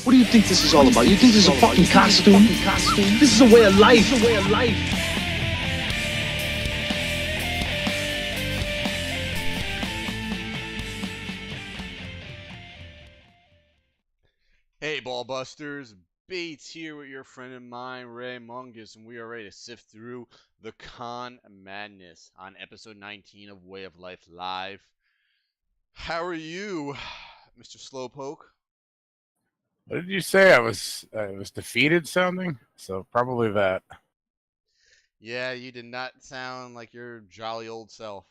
What do you think this is all about? You think this is a fucking costume? This is a way of life. Hey, Ballbusters. Bates here with your friend of mine, Ray Mungus, and we are ready to sift through the con madness on episode 19 of Way of Life Live. How are you, Mr. Slowpoke? What did you say? I was defeated sounding? So probably that. Yeah, you did not sound like your jolly old self.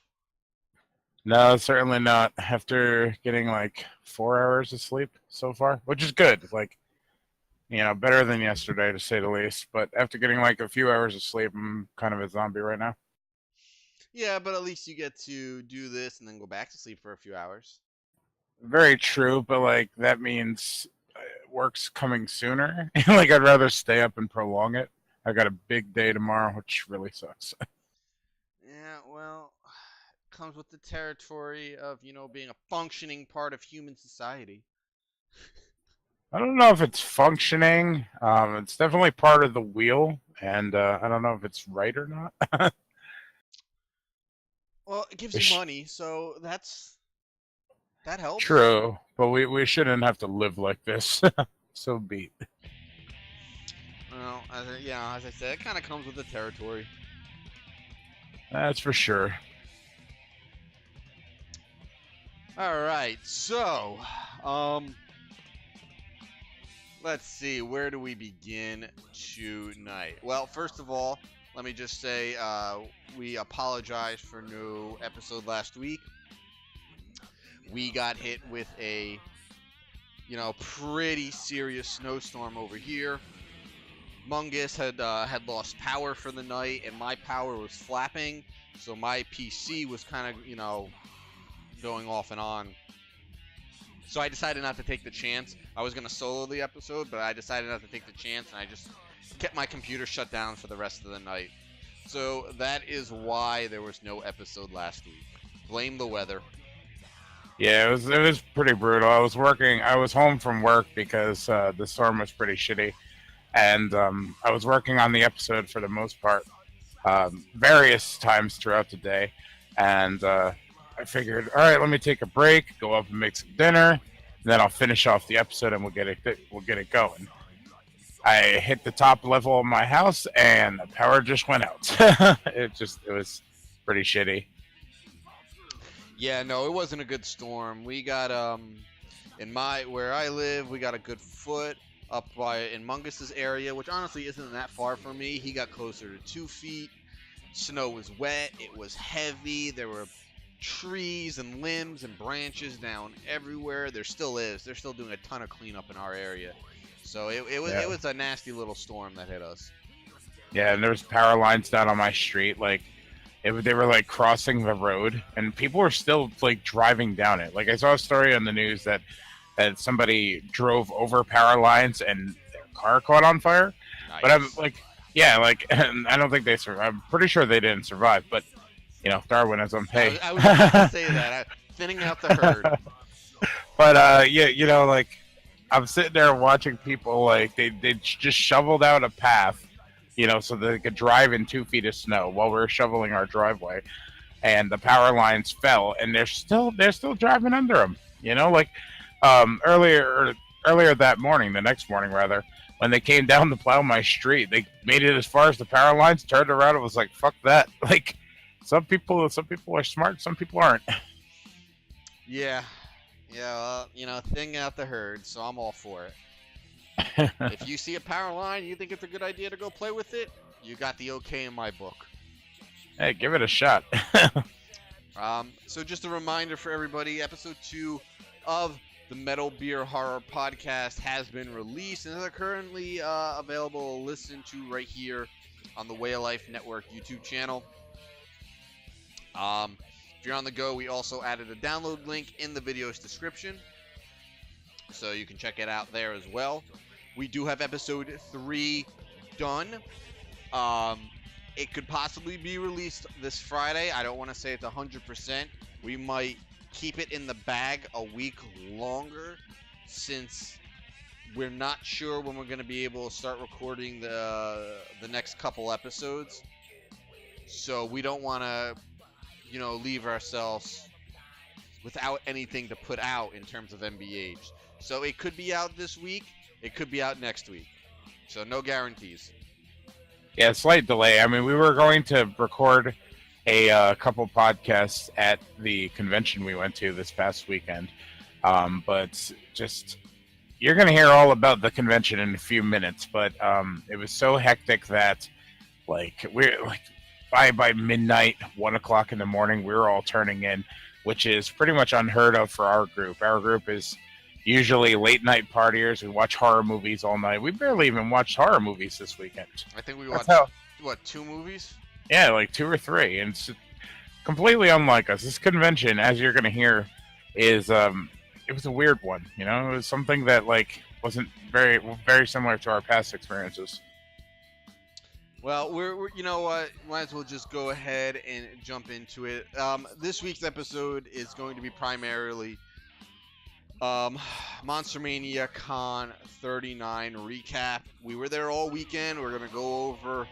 No, certainly not. After getting like 4 hours of sleep so far, which is good. Like, better than yesterday to say the least. But after getting like a few hours of sleep, I'm kind of a zombie right now. Yeah, but at least you get to do this and then go back to sleep for a few hours. Very true, but like that means work's coming sooner. Like I'd rather stay up and prolong it. I got a big day tomorrow, which really sucks. Yeah, well, it comes with the territory of, being a functioning part of human society. I don't know if it's functioning. It's definitely part of the wheel, and I don't know if it's right or not. Well, it gives you money, so that helps. True, but we shouldn't have to live like this. So beat. Well, as I said, it kind of comes with the territory. That's for sure. All right, so, let's see, where do we begin tonight? Well, first of all, let me just say we apologize for no episode last week. We got hit with a, pretty serious snowstorm over here. Mungus had lost power for the night, and my power was flapping, so my PC was kind of, going off and on. So I decided not to take the chance. I was going to solo the episode, but I decided not to take the chance, and I just kept my computer shut down for the rest of the night. So that is why there was no episode last week. Blame the weather. Yeah, it was pretty brutal. I was home from work because the storm was pretty shitty, and I was working on the episode for the most part, various times throughout the day, and I figured, all right, let me take a break, go up and make some dinner, and then I'll finish off the episode and we'll get it going. I hit the top level of my house and the power just went out. It was pretty shitty. Yeah, no, it wasn't a good storm. We got where I live, we got a good foot up in Mungus's area, which honestly isn't that far from me. He got closer to 2 feet. Snow was wet. It was heavy. There were trees and limbs and branches down everywhere. There still is. They're still doing a ton of cleanup in our area. So it was a nasty little storm that hit us. Yeah, and there was power lines down on my street. Like they were like crossing the road, and people were still like driving down it. Like I saw a story on the news that somebody drove over power lines and their car caught on fire. Nice. But I'm like, yeah, like and I don't think they survived. I'm pretty sure they didn't survive, but Darwinism. Hey, I was about to say that. Thinning out the herd. But yeah, like I'm sitting there watching people like they just shoveled out a path, so they could drive in 2 feet of snow while we were shoveling our driveway, and the power lines fell, and they're still driving under them. Like earlier that morning, the next morning rather, when they came down to plow my street, they made it as far as the power lines, turned around, and was like, "Fuck that!" Like. Some people are smart, some people aren't. Yeah, thinning out the herd, so I'm all for it. If you see a power line, you think it's a good idea to go play with it, you got the okay in my book. Hey, give it a shot. So just a reminder for everybody, episode 2 of the Metal Beer Horror Podcast has been released and is currently available to listen to right here on the Way of Life Network YouTube channel. If you're on the go, we also added a download link in the video's description, so you can check it out there as well. We do have episode 3 done. It could possibly be released this Friday. I don't want to say it's 100%. We might keep it in the bag a week longer, since we're not sure when we're going to be able to start recording the next couple episodes. So we don't want to, leave ourselves without anything to put out in terms of MBH. So it could be out this week. It could be out next week. So no guarantees. Yeah, slight delay. I mean, we were going to record a couple podcasts at the convention we went to this past weekend. But just, you're going to hear all about the convention in a few minutes. But it was so hectic that, by midnight, 1 o'clock in the morning, we were all turning in, which is pretty much unheard of for our group. Our group is usually late night partiers. We watch horror movies all night. We barely even watched horror movies this weekend. I think we watched, 2 movies? Yeah, like 2 or 3. And it's completely unlike us. This convention, as you're going to hear, is it was a weird one. It was something that wasn't very, very similar to our past experiences. Well, we're you know what? Might as well just go ahead and jump into it. This week's episode is going to be primarily Monster-Mania Con 39 recap. We were there all weekend. We're going to go over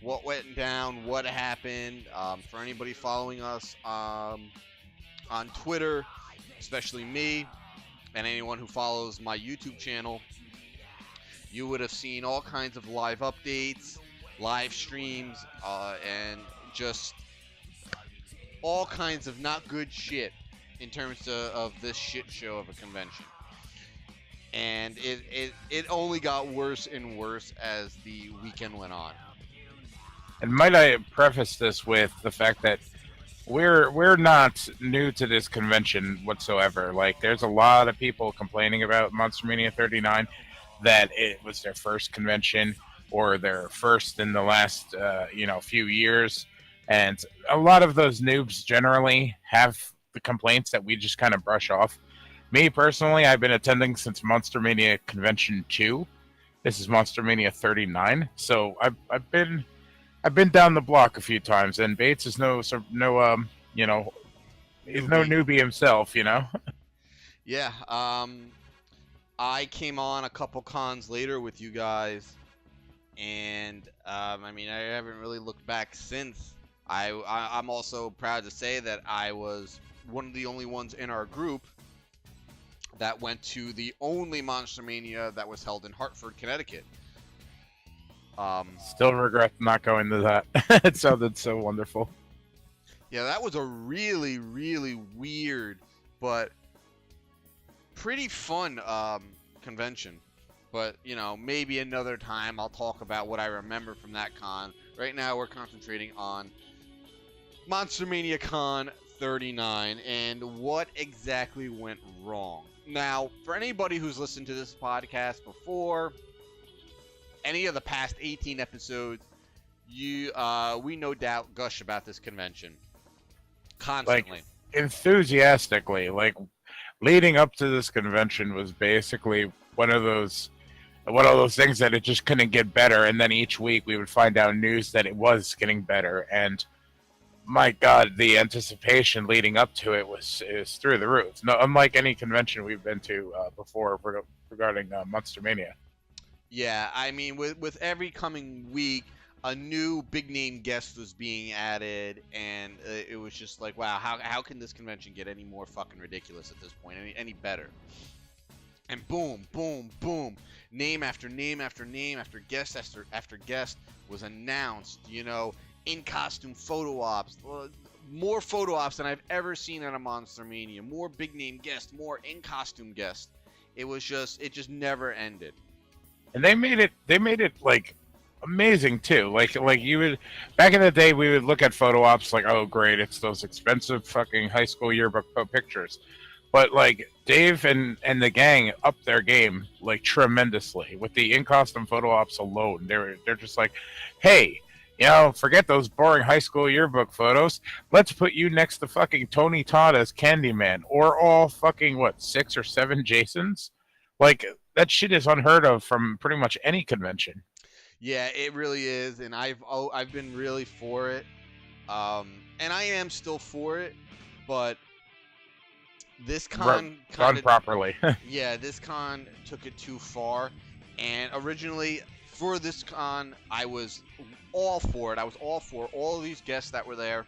what went down, what happened. For anybody following us on Twitter, especially me, and anyone who follows my YouTube channel, you would have seen all kinds of live updates, live streams, and just all kinds of not good shit in terms of this shit show of a convention. And it only got worse and worse as the weekend went on. And might I preface this with the fact that we're not new to this convention whatsoever. There's a lot of people complaining about Monster-Mania 39 that it was their first convention or their first in the last few years, and a lot of those noobs generally have the complaints that we just kind of brush off. Me personally, I've been attending since Monster-Mania Convention 2. This is Monster-Mania 39, so I've been down the block a few times, and Bates is no newbie himself, Yeah, I came on a couple cons later with you guys, and I haven't really looked back since. I'm also proud to say that I was one of the only ones in our group that went to the only Monster-Mania that was held in Hartford, Connecticut. Still regret not going to that. It sounded so wonderful. Yeah, that was a really, really weird but pretty fun convention. But, maybe another time I'll talk about what I remember from that con. Right now we're concentrating on Monster-Mania Con 39 and what exactly went wrong. Now, for anybody who's listened to this podcast before, any of the past 18 episodes, we no doubt gush about this convention constantly, enthusiastically. Leading up to this convention was basically one of those things that it just couldn't get better, and then each week we would find out news that it was getting better, and my God, the anticipation leading up to it is through the roof. No, unlike any convention we've been to before regarding Monster-Mania. Yeah, with every coming week, a new big name guest was being added, and it was just like, wow, how can this convention get any more fucking ridiculous at this point, any better? And boom, boom, boom, name after name after name after guest after guest was announced. In costume photo ops, more photo ops than I've ever seen at a Monster-Mania. More big name guests, more in costume guests. It just never ended. And they made it amazing too. You would, back in the day, we would look at photo ops oh great, it's those expensive fucking high school yearbook pictures. But Dave and the gang upped their game tremendously with the in costume photo ops alone. They're just hey, forget those boring high school yearbook photos. Let's put you next to fucking Tony Todd as Candyman, or all fucking 6 or 7 Jasons. That shit is unheard of from pretty much any convention. Yeah, it really is, and I've been really for it, and I am still for it, but This con Done properly. yeah, this con took it too far. And originally, for this con, I was all for it. I was all for all of these guests that were there.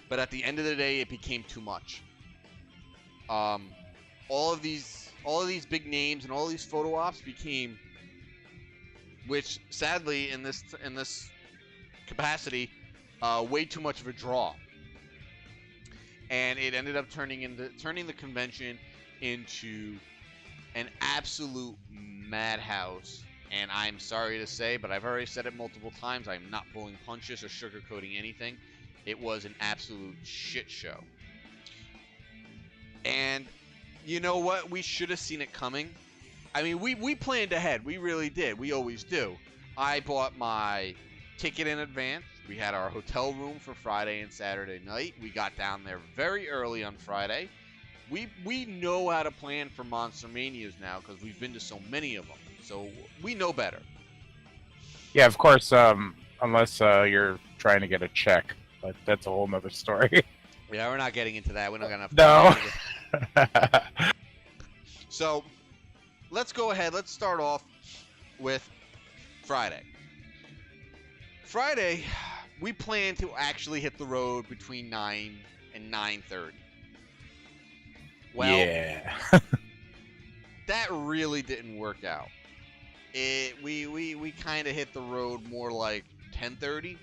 But at the end of the day, it became too much. All of these big names and all these photo ops became, which sadly in this capacity, way too much of a draw. And it ended up turning the convention into an absolute madhouse. And I'm sorry to say, but I've already said it multiple times, I'm not pulling punches or sugarcoating anything. It was an absolute shit show. And you know what? We should have seen it coming. I mean, we planned ahead. We really did. We always do. I bought my ticket in advance. We had our hotel room for Friday and Saturday night. We got down there very early on Friday. We know how to plan for Monster-Manias now because we've been to so many of them. So we know better. Yeah, of course, unless you're trying to get a check. But that's a whole nother story. Yeah, we're not getting into that. We don't got enough time. No. So, let's go ahead. Let's start off with Friday. Friday, we plan to actually hit the road between 9 and 9:30. Well, yeah. That really didn't work out. We kind of hit the road more like 10:30.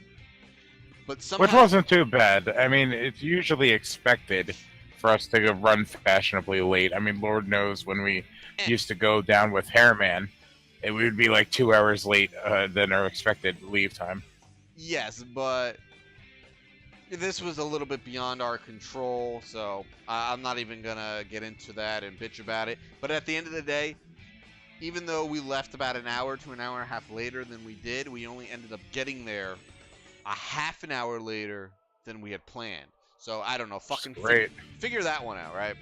But somehow, which wasn't too bad. I mean, it's usually expected for us to run fashionably late. I mean, Lord knows when we used to go down with Hairman, it would be like 2 hours late than our expected leave time. Yes, but this was a little bit beyond our control, so I'm not even going to get into that and bitch about it. But at the end of the day, even though we left about an hour to an hour and a half later than we did, we only ended up getting there a half an hour later than we had planned. So, I don't know. Fucking figure that one out, right?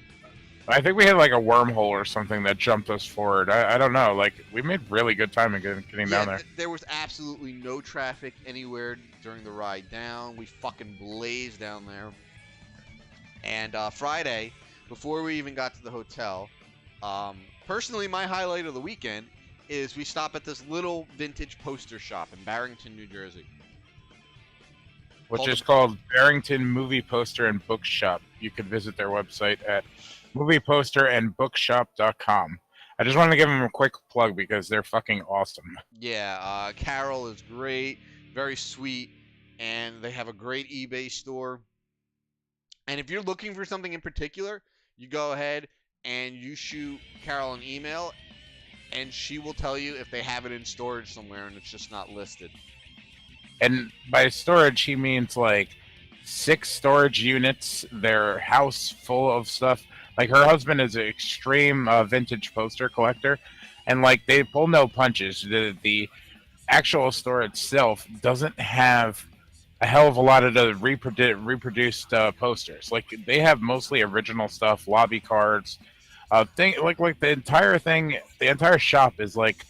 I think we had like a wormhole or something that jumped us forward. I don't know. Like, we made really good time in getting down there. There was absolutely no traffic anywhere during the ride down. We fucking blazed down there. And Friday, before we even got to the hotel, personally, my highlight of the weekend is we stopped at this little vintage poster shop in Barrington, New Jersey. Which is called Barrington Movie Poster and Bookshop. You could visit their website at movieposterandbookshop.com. I just wanted to give them a quick plug because they're fucking awesome. Yeah, Carol is great, very sweet, and they have a great eBay store. And if you're looking for something in particular, you go ahead and you shoot Carol an email, and she will tell you if they have it in storage somewhere and it's just not listed. And by storage, he means like 6 storage units, their house full of stuff. Like, her husband is an extreme vintage poster collector, and like, they pull no punches. The actual store itself doesn't have a hell of a lot of the reproduced posters. Like, they have mostly original stuff, lobby cards, like the entire thing. The entire shop is like,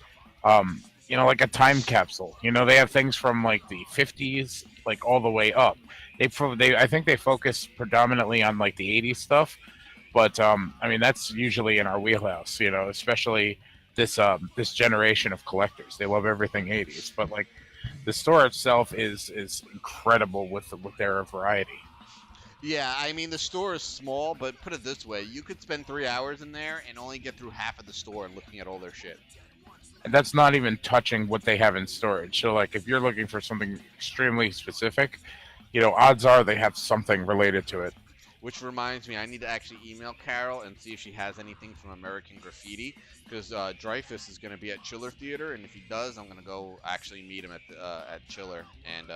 you know, like a time capsule. You know, they have things from like the 50s, like all the way up. I think they focus predominantly on like the 80s stuff, but I mean, that's usually in our wheelhouse. You know, especially this generation of collectors. They love everything 80s, but like, the store itself is incredible with their variety. Yeah, I mean, the store is small, but put it this way, you could spend 3 hours in there and only get through half of the store and looking at all their shit. And that's not even touching what they have in storage. So, like, if you're looking for something extremely specific, you know, odds are they have something related to it. Which reminds me, I need to actually email Carol and see if she has anything from American Graffiti, because Dreyfus is going to be at Chiller Theater, and if he does, I'm going to go actually meet him at Chiller and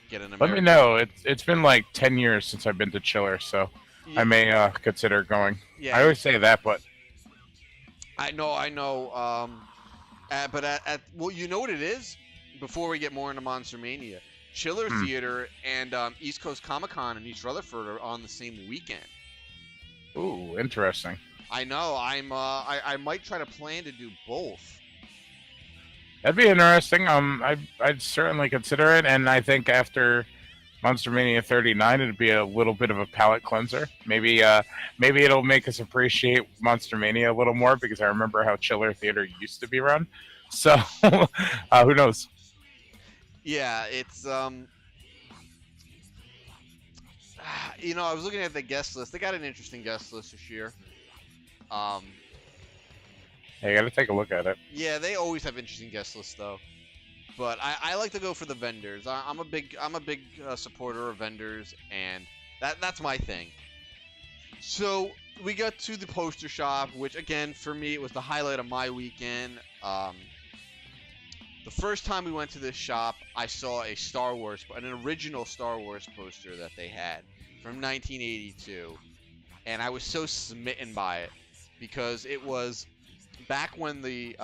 get an American... Let me know. It's been like 10 years since I've been to Chiller, so yeah. I may consider going. Yeah. I always say that, but... I know. But well, you know what it is? Before we get more into Monster-Mania, Chiller Theater and East Coast Comic-Con in East Rutherford are on the same weekend. Ooh, interesting. I know. I might try to plan to do both. That'd be interesting. I'd certainly consider it, and I think after Monster-Mania 39, it'd be a little bit of a palate cleanser. Maybe maybe it'll make us appreciate Monster-Mania a little more, because I remember how Chiller Theater used to be run. So, who knows? Yeah, it's you know, I was looking at the guest list. They got an interesting guest list this year. Um, Hey, I gotta take a look at it. yeah, they always have interesting guest lists though. But I like to go for the vendors. I'm a big supporter of vendors, and that's my thing. So we got to the poster shop, which again for me it was the highlight of my weekend. The first time we went to this shop, I saw an original Star Wars poster that they had from 1982, and I was so smitten by it because it was back when the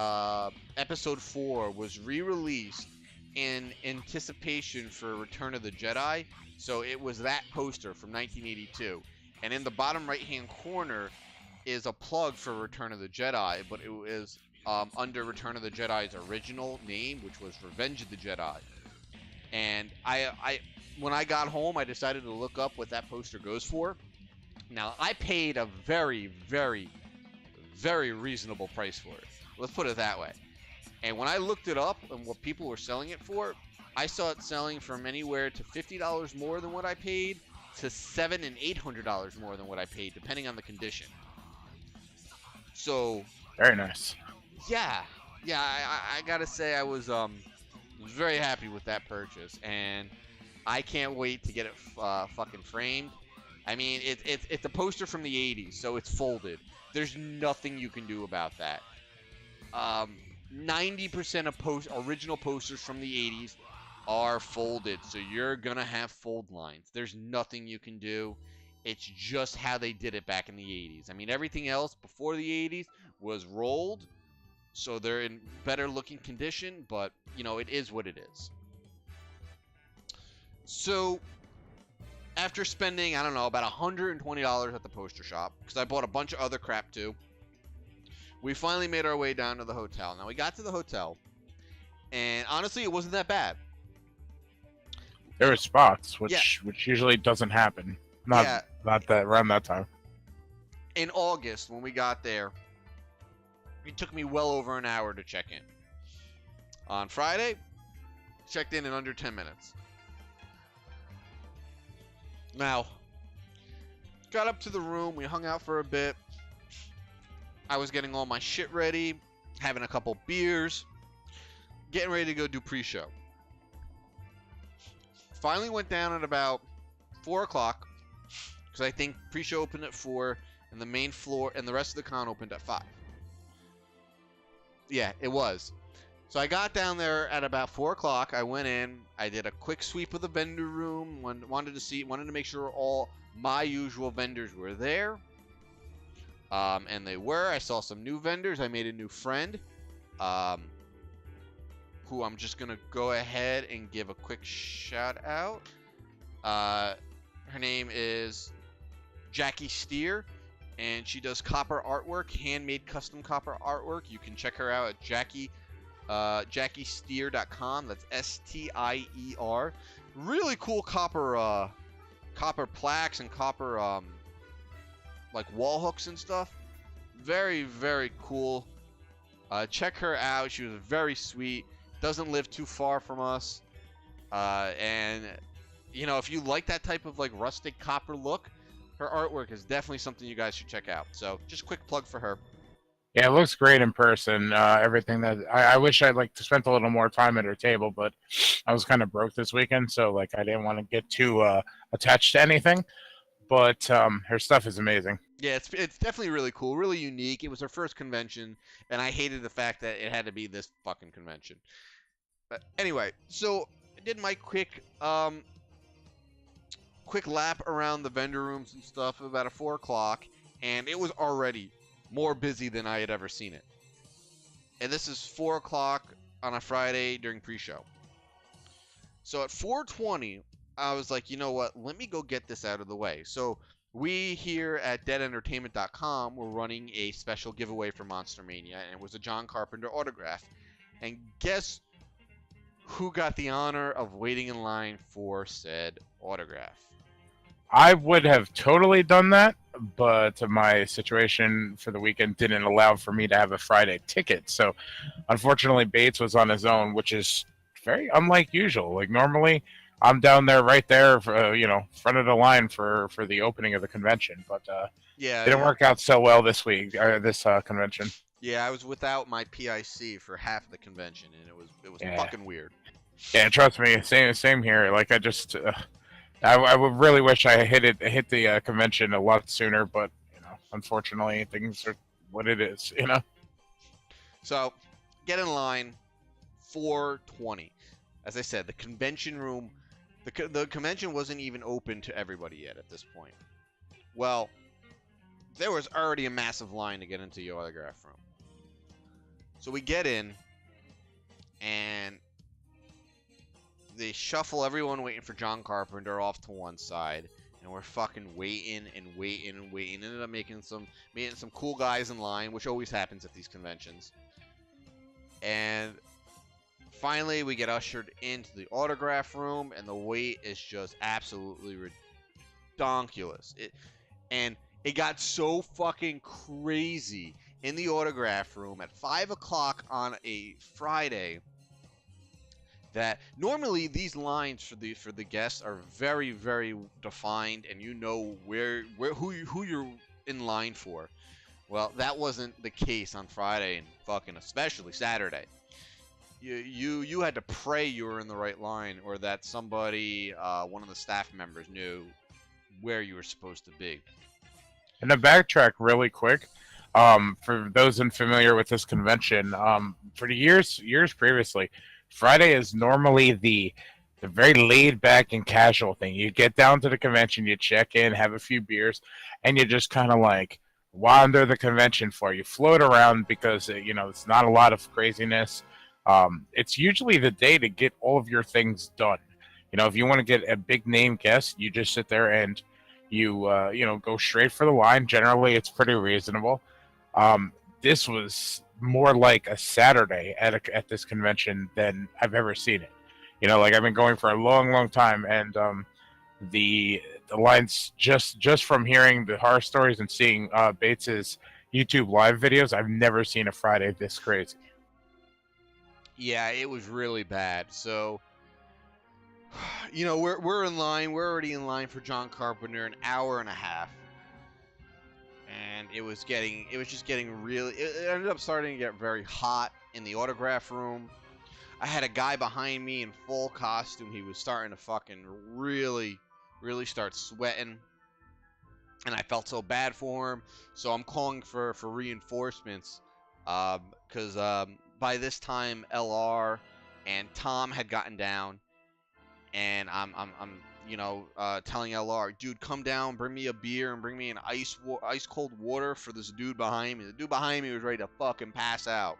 Episode 4 was re-released in anticipation for Return of the Jedi. So it was that poster from 1982, and in the bottom right-hand corner is a plug for Return of the Jedi, but it was under Return of the Jedi's original name, which was Revenge of the Jedi. And I when I got home, I decided to look up what that poster goes for. Now, I paid a very, very, very reasonable price for it. Let's put it that way. And when I looked it up and what people were selling it for, I saw it selling from anywhere to $50 more than what I paid to $700 and $800 more than what I paid, depending on the condition. So, Very nice. yeah, I gotta say I was very happy with that purchase, and I can't wait to get it fucking framed. I mean, it's a poster from the 80s, so it's folded. There's nothing you can do about that. 90% of original posters from the 80s are folded, so you're gonna have fold lines. There's nothing you can do. It's just how they did it back in the 80s. I mean, everything else before the 80s was rolled, so they're in better looking condition, but, you know, it is what it is. So, after spending, I don't know, about $120 at the poster shop, because I bought a bunch of other crap too, we finally made our way down to the hotel. Now, we got to the hotel, and honestly, it wasn't that bad. There were spots, which usually doesn't happen. Not that around that time. In August, when we got there, it took me well over an hour to check in. On Friday, checked in under 10 minutes. Now, got up to the room, we hung out for a bit. I was getting all my shit ready, having a couple beers, getting ready to go do pre-show. Finally went down at about 4 o'clock, because I think pre-show opened at 4, and the main floor and the rest of the con opened at 5. Yeah, it was. So I got down there at about 4 o'clock. I went in. I did a quick sweep of the vendor room. Wanted to make sure all my usual vendors were there. And they were. I saw some new vendors. I made a new friend, who I'm just gonna go ahead and give a quick shout out. Her name is Jackie Steer, and she does copper artwork, handmade custom copper artwork. You can check her out at JackieSteer.com. That's S-T-I-E-R. Really cool copper plaques and copper like wall hooks and stuff. Very, very cool. Check her out. She was very sweet. Doesn't live too far from us. And you know, if you like that type of like rustic copper look, her artwork is definitely something you guys should check out. So just quick plug for her. Yeah, it looks great in person. Everything that I wish I'd like to spend a little more time at her table, but I was kind of broke this weekend, so like I didn't want to get too attached to anything. But her stuff is amazing. Yeah, it's definitely really cool, really unique. It was her first convention, and I hated the fact that it had to be this fucking convention. But anyway, so I did my quick lap around the vendor rooms and stuff about at 4 o'clock, and it was already more busy than I had ever seen it. And this is 4 o'clock on a Friday during pre-show. So at 4:20, I was like, you know what? Let me go get this out of the way. So we here at deadentertainment.com were running a special giveaway for Monster-Mania, and it was a John Carpenter autograph. And guess who got the honor of waiting in line for said autograph? I would have totally done that, but my situation for the weekend didn't allow for me to have a Friday ticket. So, unfortunately, Bates was on his own, which is very unlike usual. Like normally, I'm down there, right there, for, front of the line for the opening of the convention. But didn't Yeah, work out so well this week, this convention. yeah. I was without my PIC for half of the convention, and it was Yeah, fucking weird. yeah. Trust me, same here. Like I just, I would really wish I hit the convention a lot sooner, but unfortunately, things are what it is. So, get in line, 4:20. As I said, the convention room, the convention wasn't even open to everybody yet at this point. Well, there was already a massive line to get into the autograph room. So we get in, and they shuffle everyone waiting for John Carpenter off to one side, and we're fucking waiting and waiting and waiting. Ended up meeting some cool guys in line, which always happens at these conventions. And finally, we get ushered into the autograph room, and the wait is just absolutely ridiculous. It got so fucking crazy in the autograph room at 5 o'clock on a Friday that normally these lines for the guests are very, very defined, and you know who you're in line for. Well, that wasn't the case on Friday, and fucking especially Saturday. You had to pray you were in the right line, or that somebody, one of the staff members, knew where you were supposed to be. And to backtrack really quick, for those unfamiliar with this convention, for the years previously, Friday is normally the very laid back and casual thing. You get down to the convention, you check in, have a few beers, and you just kind of like wander the convention floor. You float around because it's not a lot of craziness. It's usually the day to get all of your things done. If you want to get a big name guest, you just sit there and you go straight for the line. Generally, it's pretty reasonable. This was more like a Saturday at this convention than I've ever seen it. Like I've been going for a long, long time, and the lines just from hearing the horror stories and seeing Bates's YouTube live videos, I've never seen a Friday this crazy. Yeah, it was really bad. So, we're in line. We're already in line for John Carpenter an hour and a half, and it was just getting really. It ended up starting to get very hot in the autograph room. I had a guy behind me in full costume. He was starting to fucking really, really start sweating, and I felt so bad for him. So I'm calling for reinforcements, because by this time LR and Tom had gotten down, and I'm telling LR, dude, come down, bring me a beer, and bring me an ice cold water for this dude behind me. The dude behind me was ready to fucking pass out.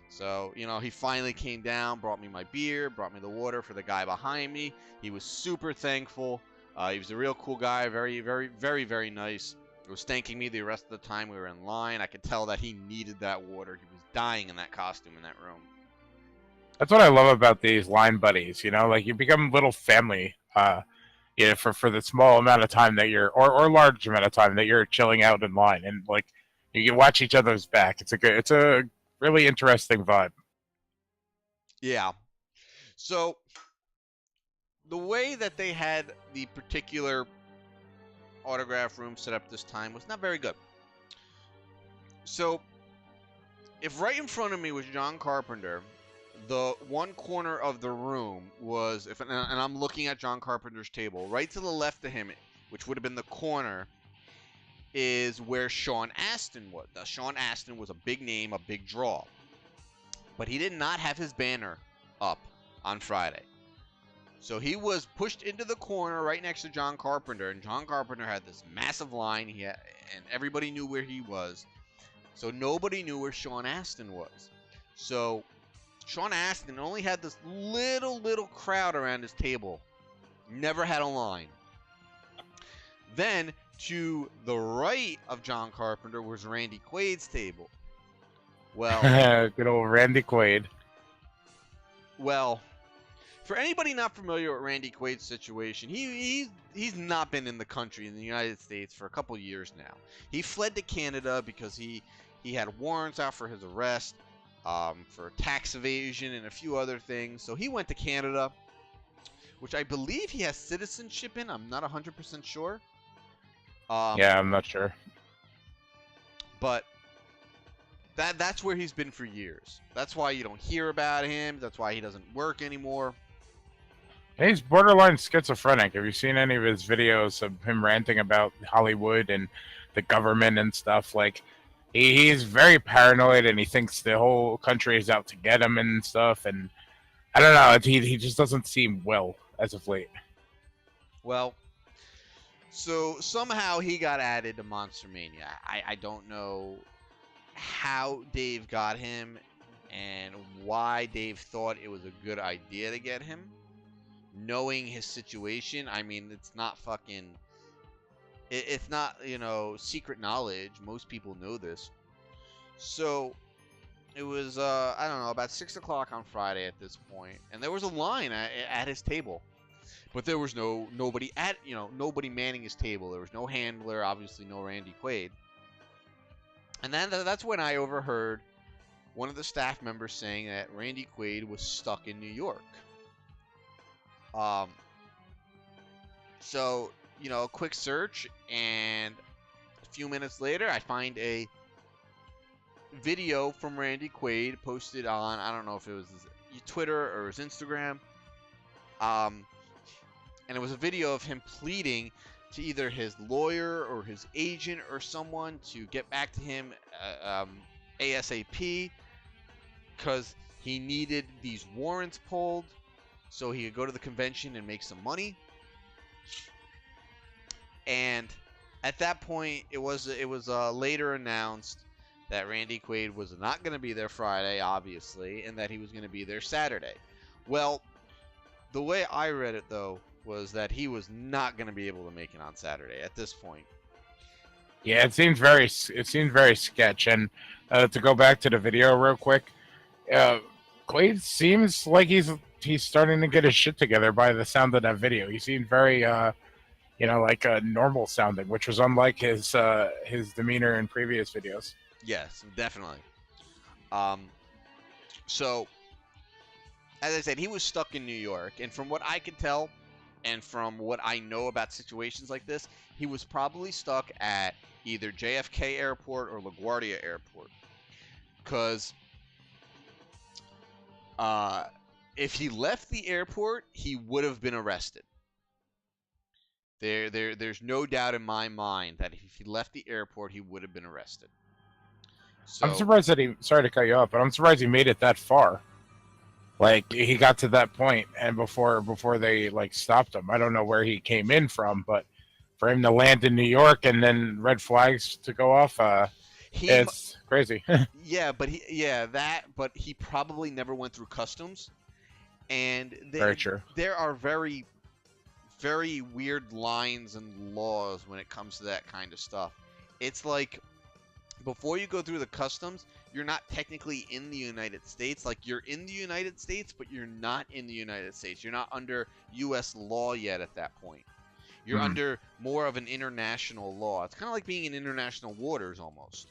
So, he finally came down, brought me my beer, brought me the water for the guy behind me. He was super thankful. He was a real cool guy, very, very, very, very nice. He was thanking me the rest of the time we were in line. I could tell that he needed that water. He was dying in that costume in that room. That's what I love about these line buddies. Like you become a little family. For the small amount of time that you're, or large amount of time that you're chilling out in line, and like you can watch each other's back. It's a really interesting vibe. Yeah. So the way that they had the particular autograph room set up this time was not very good. So if right in front of me was John Carpenter, the one corner of the room was, and I'm looking at John Carpenter's table, right to the left of him, which would have been the corner, is where Sean Astin was. Now, Sean Astin was a big name, a big draw. But he did not have his banner up on Friday. So he was pushed into the corner right next to John Carpenter, and John Carpenter had this massive line, and everybody knew where he was. So nobody knew where Sean Astin was. So Sean Astin only had this little crowd around his table. Never had a line. Then, to the right of John Carpenter was Randy Quaid's table. Well, good old Randy Quaid. Well, For anybody not familiar with Randy Quaid's situation, he's not been in the country in the United States for a couple years now. He fled to Canada because he had warrants out for his arrest, for tax evasion and a few other things. So he went to Canada, which I believe he has citizenship in. I'm not 100% sure. Yeah, I'm not sure. But that's where he's been for years. That's why you don't hear about him. That's why he doesn't work anymore. He's borderline schizophrenic. Have you seen any of his videos of him ranting about Hollywood and the government and stuff? Like, he's very paranoid, and he thinks the whole country is out to get him and stuff. And I don't know. He just doesn't seem well as of late. Well, so somehow he got added to Monster-Mania. I don't know how Dave got him and why Dave thought it was a good idea to get him. Knowing his situation, I mean, it's not fucking... It's not, you know, secret knowledge. Most people know this. So, it was, I don't know, about 6 o'clock on Friday at this point. And there was a line at his table. But there was nobody nobody manning his table. There was no handler, obviously no Randy Quaid. And then that's when I overheard one of the staff members saying that Randy Quaid was stuck in New York. So, you know, a quick search, and a few minutes later, I find a video from Randy Quaid posted on, I don't know if it was his Twitter or his Instagram. And it was a video of him pleading to either his lawyer or his agent or someone to get back to him ASAP, because he needed these warrants pulled so he could go to the convention and make some money. And at that point, it was later announced that Randy Quaid was not going to be there Friday, obviously, and that he was going to be there Saturday. Well, the way I read it, though, was that he was not going to be able to make it on Saturday at this point. Yeah, it seemed very sketch. And to go back to the video real quick, Quaid seems like he's starting to get his shit together by the sound of that video. He seemed very, like normal sounding, which was unlike his demeanor in previous videos. Yes, definitely. So, as I said, he was stuck in New York, and from what I could tell, and from what I know about situations like this, he was probably stuck at either JFK Airport or LaGuardia Airport. Because if he left the airport, he would have been arrested. There's no doubt in my mind that if he left the airport, he would have been arrested. So, I'm surprised that sorry to cut you off, but I'm surprised he made it that far. Like, he got to that point, and before they like stopped him. I don't know where he came in from, but for him to land in New York and then red flags to go off, it's crazy. but he probably never went through customs, and very true. There are very, very weird lines and laws when it comes to that kind of stuff. It's like, before you go through the customs, you're not technically in the United States. Like, you're in the United States, but you're not in the United States. You're not under U.S. law yet at that point. You're under more of an international law. It's kind of like being in international waters almost.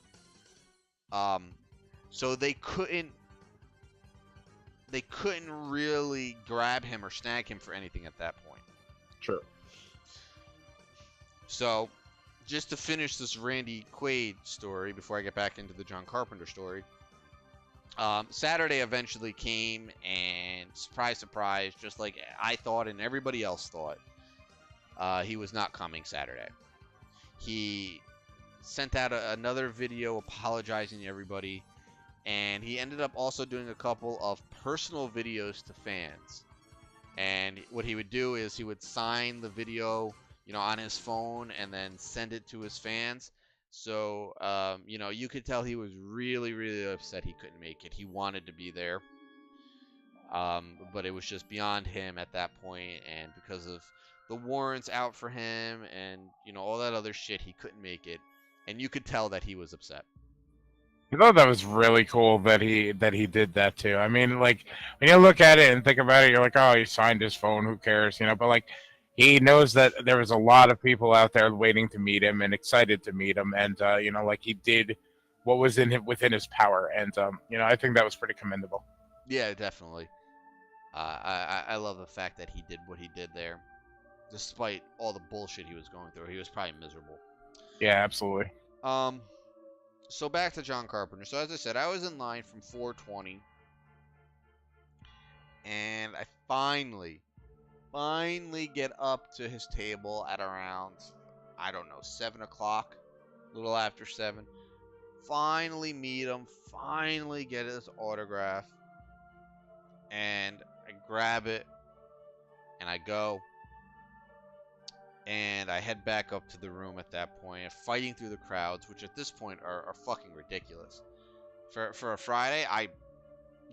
So they couldn't really grab him or snag him for anything at that point. True. So, just to finish this Randy Quaid story before I get back into the John Carpenter story, Saturday eventually came, and surprise, surprise, just like I thought and everybody else thought, he was not coming Saturday. He sent out another video apologizing to everybody, and he ended up also doing a couple of personal videos to fans. And what he would do is he would sign the video, on his phone and then send it to his fans. So, you could tell he was really, really upset he couldn't make it. He wanted to be there. But it was just beyond him at that point, and because of the warrants out for him and, all that other shit, he couldn't make it. And you could tell that he was upset. I thought that was really cool that he did that too. I mean, like when you look at it and think about it, you're like, oh, he signed his phone. Who cares, you know? But like, he knows that there was a lot of people out there waiting to meet him and excited to meet him, and you know, like he did what was within his power, and you know, I think that was pretty commendable. Yeah, definitely. I love the fact that he did what he did there, despite all the bullshit he was going through. He was probably miserable. Yeah, absolutely. So back to John Carpenter. So as I said, I was in line from 4:20, and I finally get up to his table at around, I don't know, 7 o'clock, a little after 7. Finally meet him, finally get his autograph, and I grab it, and I go, and I head back up to the room at that point, fighting through the crowds, which at this point are fucking ridiculous. For a Friday,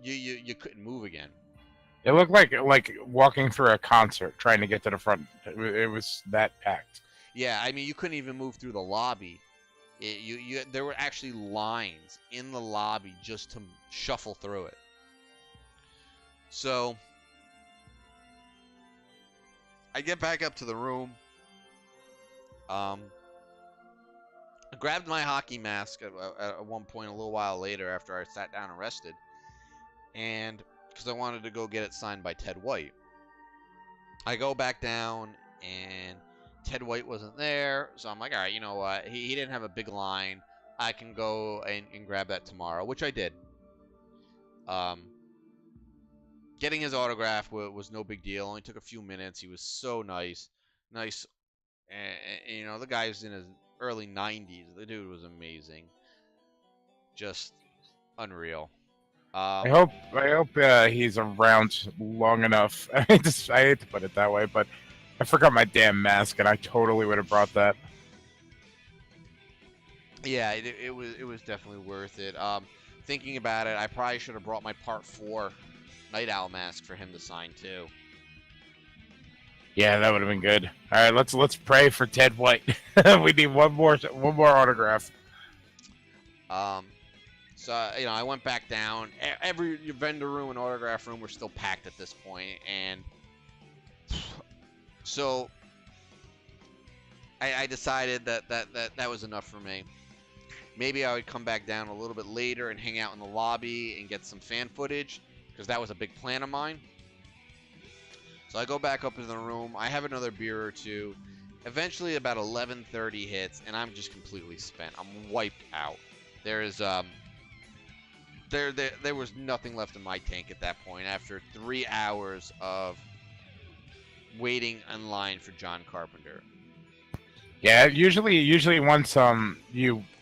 you couldn't move again. It looked like walking through a concert trying to get to the front. It was that packed. Yeah, I mean, you couldn't even move through the lobby. There were actually lines in the lobby just to shuffle through it. So I get back up to the room. I grabbed my hockey mask at one point a little while later after I sat down and rested, and because I wanted to go get it signed by Ted White. I go back down, and Ted White wasn't there, so I'm like, all right, you know what? He didn't have a big line. I can go and grab that tomorrow, which I did. Getting his autograph was no big deal. Only took a few minutes. He was so nice. And you know, the guy's in his early 90s. The dude was amazing. Just unreal. I hope he's around long enough. I hate to put it that way, but I forgot my damn mask, and I totally would have brought that. Yeah, it was definitely worth it. Thinking about it, I probably should have brought my Part 4 Night Owl mask for him to sign too. Yeah, that would have been good. All right, let's pray for Ted White. We need one more autograph. So you know, I went back down. Every vendor room and autograph room were still packed at this point, and so I decided that was enough for me. Maybe I would come back down a little bit later and hang out in the lobby and get some fan footage, because that was a big plan of mine. So I go back up in the room. I have another beer or two. Eventually, about 11:30 hits, and I'm just completely spent. I'm wiped out. There was nothing left in my tank at that point after 3 hours of waiting in line for John Carpenter. Yeah, usually once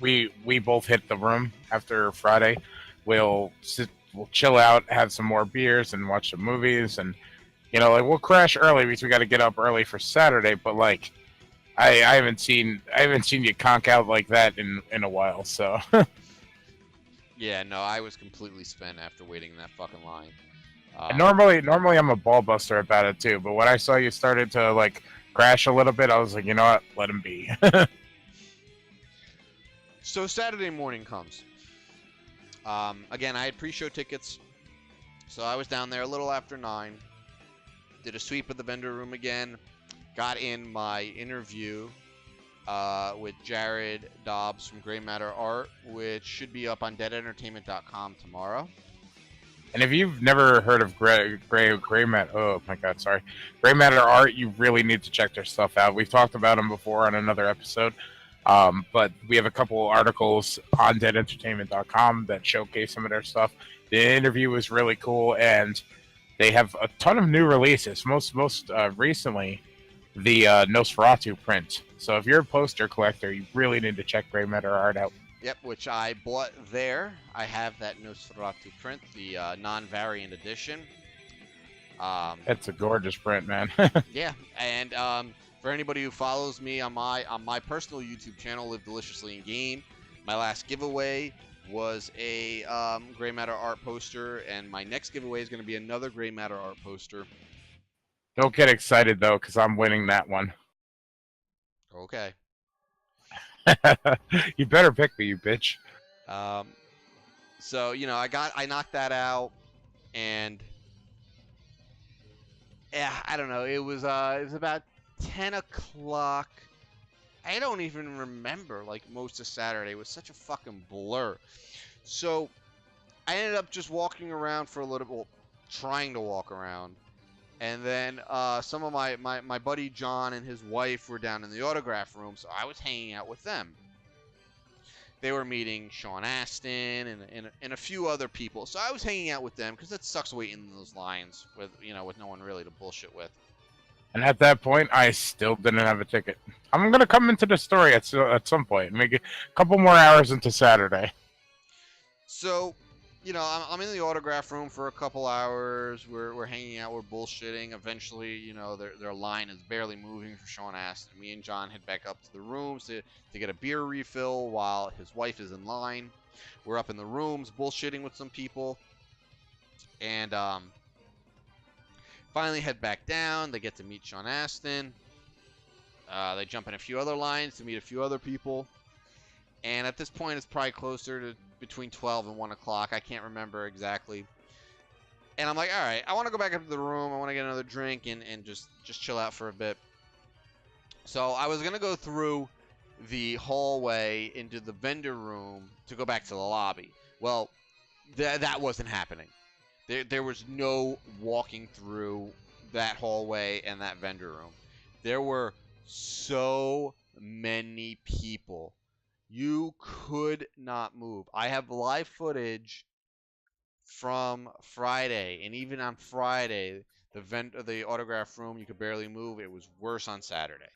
we both hit the room after Friday, we'll chill out, have some more beers, and watch some movies, and you know, like we'll crash early because we got to get up early for Saturday. But like, I haven't seen you conk out like that in a while. So Yeah, no, I was completely spent after waiting in that fucking line. normally I'm a ball buster about it too, but when I saw you started to like crash a little bit, I was like, you know what, let him be. So Saturday morning comes. Again, I had pre-show tickets, so I was down there a little after 9. Did a sweep of the vendor room again. Got in my interview with Jared Dobbs from Gray Matter Art, which should be up on deadentertainment.com tomorrow. And if you've never heard of Gray Matter Art, you really need to check their stuff out. We've talked about them before on another episode, but we have a couple articles on deadentertainment.com that showcase some of their stuff. The interview was really cool, and they have a ton of new releases. Most recently, the Nosferatu print. So if you're a poster collector, you really need to check Gray Matter Art out. Yep, which I bought there. I have that Nosferatu print, the non-variant edition. It's a gorgeous print, man. Yeah, and for anybody who follows me on my personal YouTube channel, Live Deliciously in Game, my last giveaway was a Gray Matter Art poster, and my next giveaway is going to be another Gray Matter Art poster. Don't get excited though, because I'm winning that one. Okay. You better pick me, you bitch. So I knocked that out, and yeah, I don't know. It was about 10 o'clock. I don't even remember like most of Saturday. It was such a fucking blur. So I ended up just walking around for a little, well, trying to walk around. And then some of my buddy John and his wife were down in the autograph room, so I was hanging out with them. They were meeting Sean Astin and a few other people, so I was hanging out with them because it sucks waiting in those lines with no one really to bullshit with. And at that point, I still didn't have a ticket. I'm gonna come into the story at some point, make a couple more hours into Saturday. So, I'm in the autograph room for a couple hours. We're hanging out. We're bullshitting. Eventually, their line is barely moving for Sean Astin. Me and John head back up to the rooms to get a beer refill while his wife is in line. We're up in the rooms bullshitting with some people, and finally head back down. They get to meet Sean Astin. They jump in a few other lines to meet a few other people. And at this point, it's probably closer to between 12 and 1 o'clock. I can't remember exactly. And I'm like, all right, I want to go back up to the room. I want to get another drink and just chill out for a bit. So I was going to go through the hallway into the vendor room to go back to the lobby. Well, that wasn't happening. There was no walking through that hallway and that vendor room. There were so many people. You could not move. I have live footage from Friday, and even on Friday, the autograph room, you could barely move. It was worse on Saturday.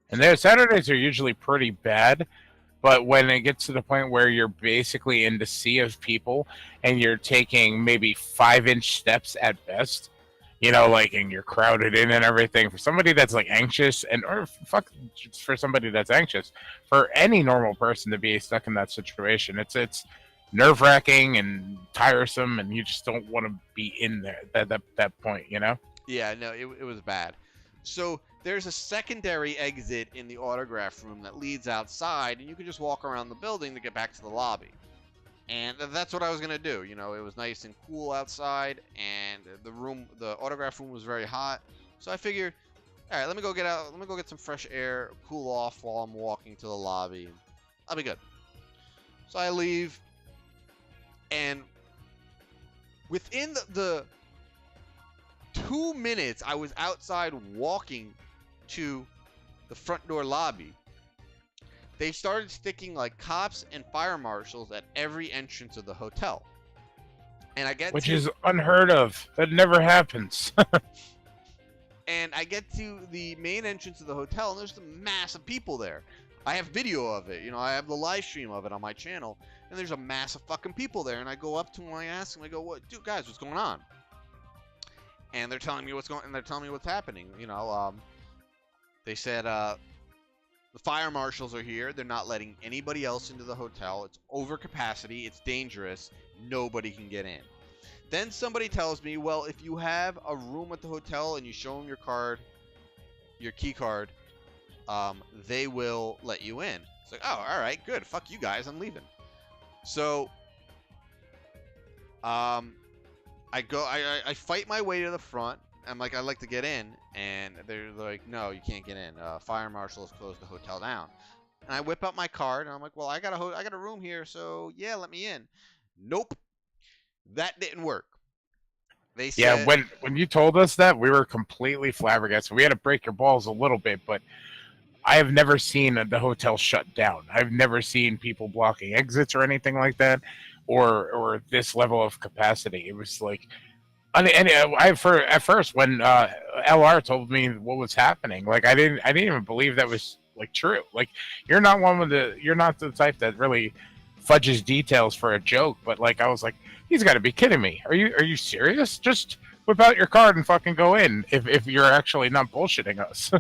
And their Saturdays are usually pretty bad, but when it gets to the point where you're basically in the sea of people and you're taking maybe 5-inch steps at best, and you're crowded in and everything, for somebody that's like anxious for somebody that's anxious, for any normal person to be stuck in that situation, it's nerve-wracking and tiresome, and you just don't want to be in there at that point, Yeah, no, it was bad. So there's a secondary exit in the autograph room that leads outside, and you can just walk around the building to get back to the lobby. And that's what I was gonna do. It was nice and cool outside, and the autograph room was very hot. So I figured, all right, let me go get some fresh air, cool off while I'm walking to the lobby. I'll be good. So I leave, and within the 2 minutes I was outside walking to the front door lobby, they started sticking like cops and fire marshals at every entrance of the hotel. And which is unheard of. That never happens. And I get to the main entrance of the hotel, and there's a mass of people there. I have video of it. I have the live stream of it on my channel, and there's a mass of fucking people there. And I go up to them, and I ask them, I go, "What, dude, guys, what's going on?" And they're telling me what's happening. They said the fire marshals are here. They're not letting anybody else into the hotel. It's over capacity. It's dangerous. Nobody can get in. Then somebody tells me, well, if you have a room at the hotel and you show them your key card, they will let you in. It's like, oh, all right, good. Fuck you guys. I'm leaving. So, I fight my way to the front. I'm like, I'd like to get in, and they're like, no, you can't get in. Fire marshals closed the hotel down. And I whip out my card, and I'm like, well, I got a room here, so yeah, let me in. Nope, that didn't work. They said, yeah, when you told us that, we were completely flabbergasted. We had to break your balls a little bit, but I have never seen the hotel shut down. I've never seen people blocking exits or anything like that, or this level of capacity. It was like. And at first when LR told me what was happening, like I didn't even believe that was like true. Like you're not the type that really fudges details for a joke, but like I was like, he's got to be kidding me. Are you serious? Just whip out your card and fucking go in if you're actually not bullshitting us.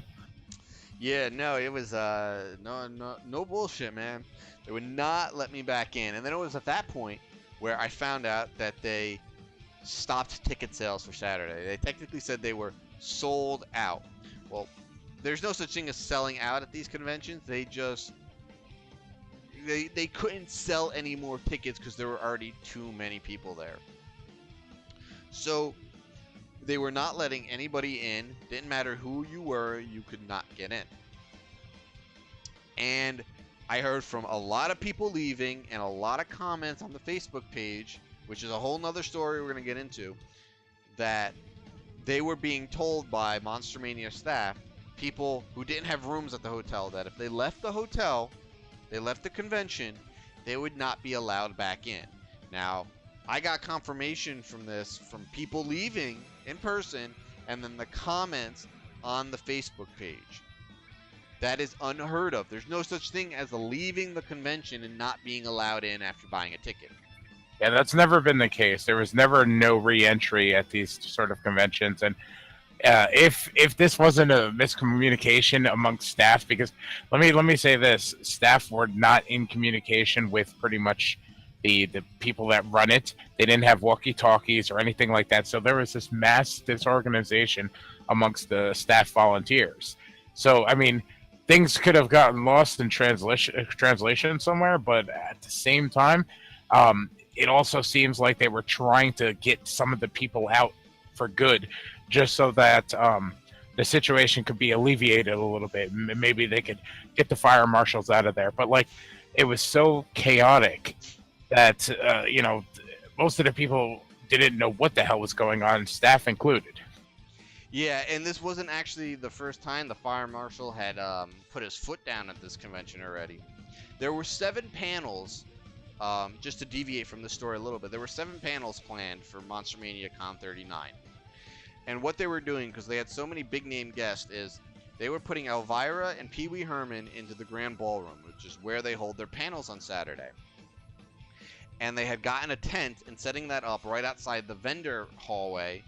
Yeah, no, it was no bullshit, man. They would not let me back in, and then it was at that point where I found out that they stopped ticket sales for Saturday. They technically said they were sold out. Well, there's no such thing as selling out at these conventions. They just they couldn't sell any more tickets because there were already too many people there. So they were not letting anybody in. Didn't matter who you were, you could not get in. And I heard from a lot of people leaving and a lot of comments on the Facebook page, which is a whole nother story we're going to get into, that they were being told by Monster-Mania staff, people who didn't have rooms at the hotel, that if they left the hotel, they left the convention, they would not be allowed back in. Now, I got confirmation from this from people leaving in person and then the comments on the Facebook page. That is unheard of. There's no such thing as leaving the convention and not being allowed in after buying a ticket. Yeah, that's never been the case. There was never no re-entry at these sort of conventions. And if this wasn't a miscommunication amongst staff, because let me say this, staff were not in communication with pretty much the people that run it. They didn't have walkie-talkies or anything like that. So there was this mass disorganization amongst the staff volunteers. So, I mean, things could have gotten lost in translation somewhere, but at the same time, it also seems like they were trying to get some of the people out for good, just so that the situation could be alleviated a little bit. Maybe they could get the fire marshals out of there. But like, it was so chaotic that most of the people didn't know what the hell was going on, staff included. Yeah, and this wasn't actually the first time the fire marshal had put his foot down at this convention already. There were 7 panels, just to deviate from the story a little bit, there were 7 panels planned for Monster-Mania Con 39. And what they were doing, because they had so many big-name guests, is they were putting Elvira and Pee Wee Herman into the Grand Ballroom, which is where they hold their panels on Saturday. And they had gotten a tent and setting that up right outside the vendor hallway,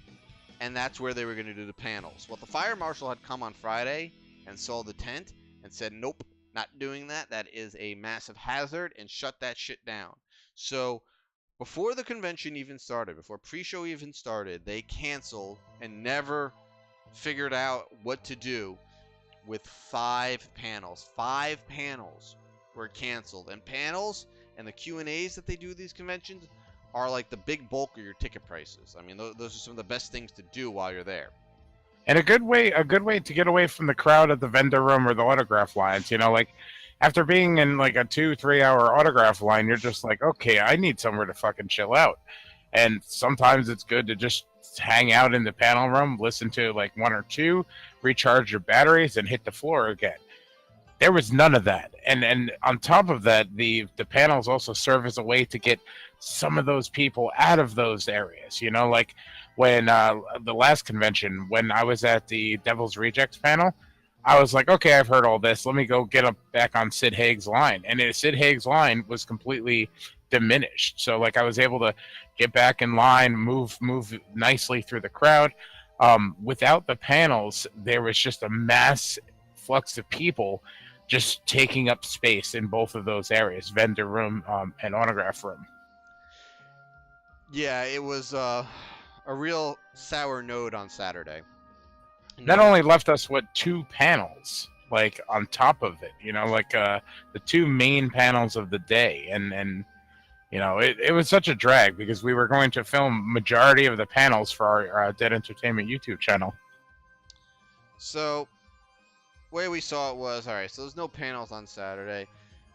and that's where they were going to do the panels. Well, the fire marshal had come on Friday and saw the tent and said, nope, not doing that. That is a massive hazard, and shut that shit down. So before the convention even started, before pre-show even started, they canceled and never figured out what to do with 5 panels. 5 panels were canceled. And panels and the Q&As that they do at these conventions are like the big bulk of your ticket prices. I mean, those are some of the best things to do while you're there. And a good way to get away from the crowd at the vendor room or the autograph lines. Like after being in like a 2-3 hour autograph line, you're just like, okay, I need somewhere to fucking chill out. And sometimes it's good to just hang out in the panel room, listen to like 1 or 2, recharge your batteries, and hit the floor again. There was none of that. And on top of that, the panels also serve as a way to get some of those people out of those areas. Like when the last convention, when I was at the Devil's Rejects panel, I was like, okay, I've heard all this. Let me go get up back on Sid Haig's line. And Sid Haig's line was completely diminished. So like I was able to get back in line, move nicely through the crowd. Without the panels, there was just a mass flux of people just taking up space in both of those areas, vendor room and autograph room. Yeah, it was a real sour note on Saturday. Not only left us with 2 panels, like on top of it, like the 2 main panels of the day, and it was such a drag because we were going to film majority of the panels for our Dead Entertainment YouTube channel. So, way we saw it was, all right, so there's no panels on Saturday.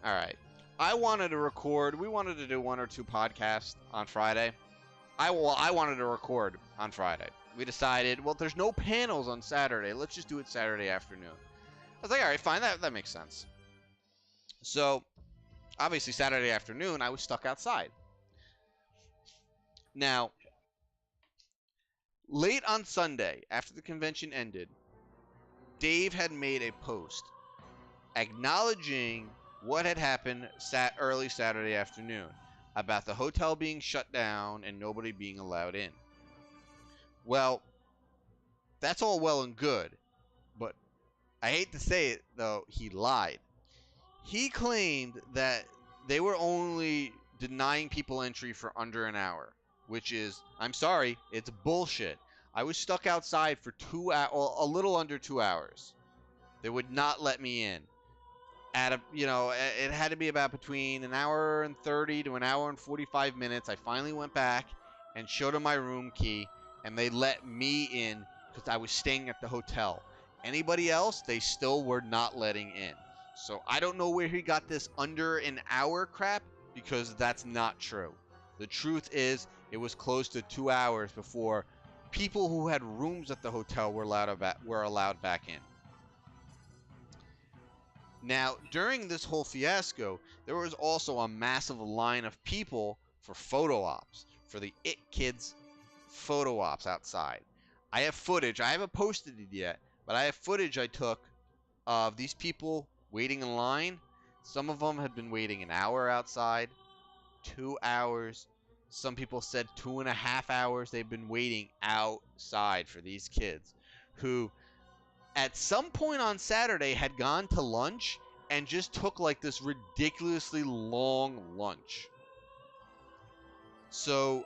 All right. We wanted to do 1 or 2 podcasts on Friday. I wanted to record on Friday. We decided, well, there's no panels on Saturday. Let's just do it Saturday afternoon. I was like, all right, fine, that makes sense. So, obviously, Saturday afternoon, I was stuck outside. Now, late on Sunday, after the convention ended, Dave had made a post acknowledging what had happened early Saturday afternoon about the hotel being shut down and nobody being allowed in. Well, that's all well and good, but I hate to say it, though, he lied. He claimed that they were only denying people entry for under an hour, which is, I'm sorry, it's bullshit. I was stuck outside for a little under 2 hours. They would not let me in. at a, it had to be about between an hour and 30 to an hour and 45 minutes. I finally went back and showed them my room key, and they let me in because I was staying at the hotel. Anybody else, they still were not letting in. So I don't know where he got this under an hour crap, because that's not true. The truth is, it was close to 2 hours before people who had rooms at the hotel were allowed back in. Now, during this whole fiasco, there was also a massive line of people for photo ops, for the It Kids photo ops outside. I have footage. I haven't posted it yet, but I have footage I took of these people waiting in line. Some of them had been waiting an hour outside, 2 hours. Some people said 2.5 hours they've been waiting outside for these kids who at some point on Saturday had gone to lunch and just took like this ridiculously long lunch. So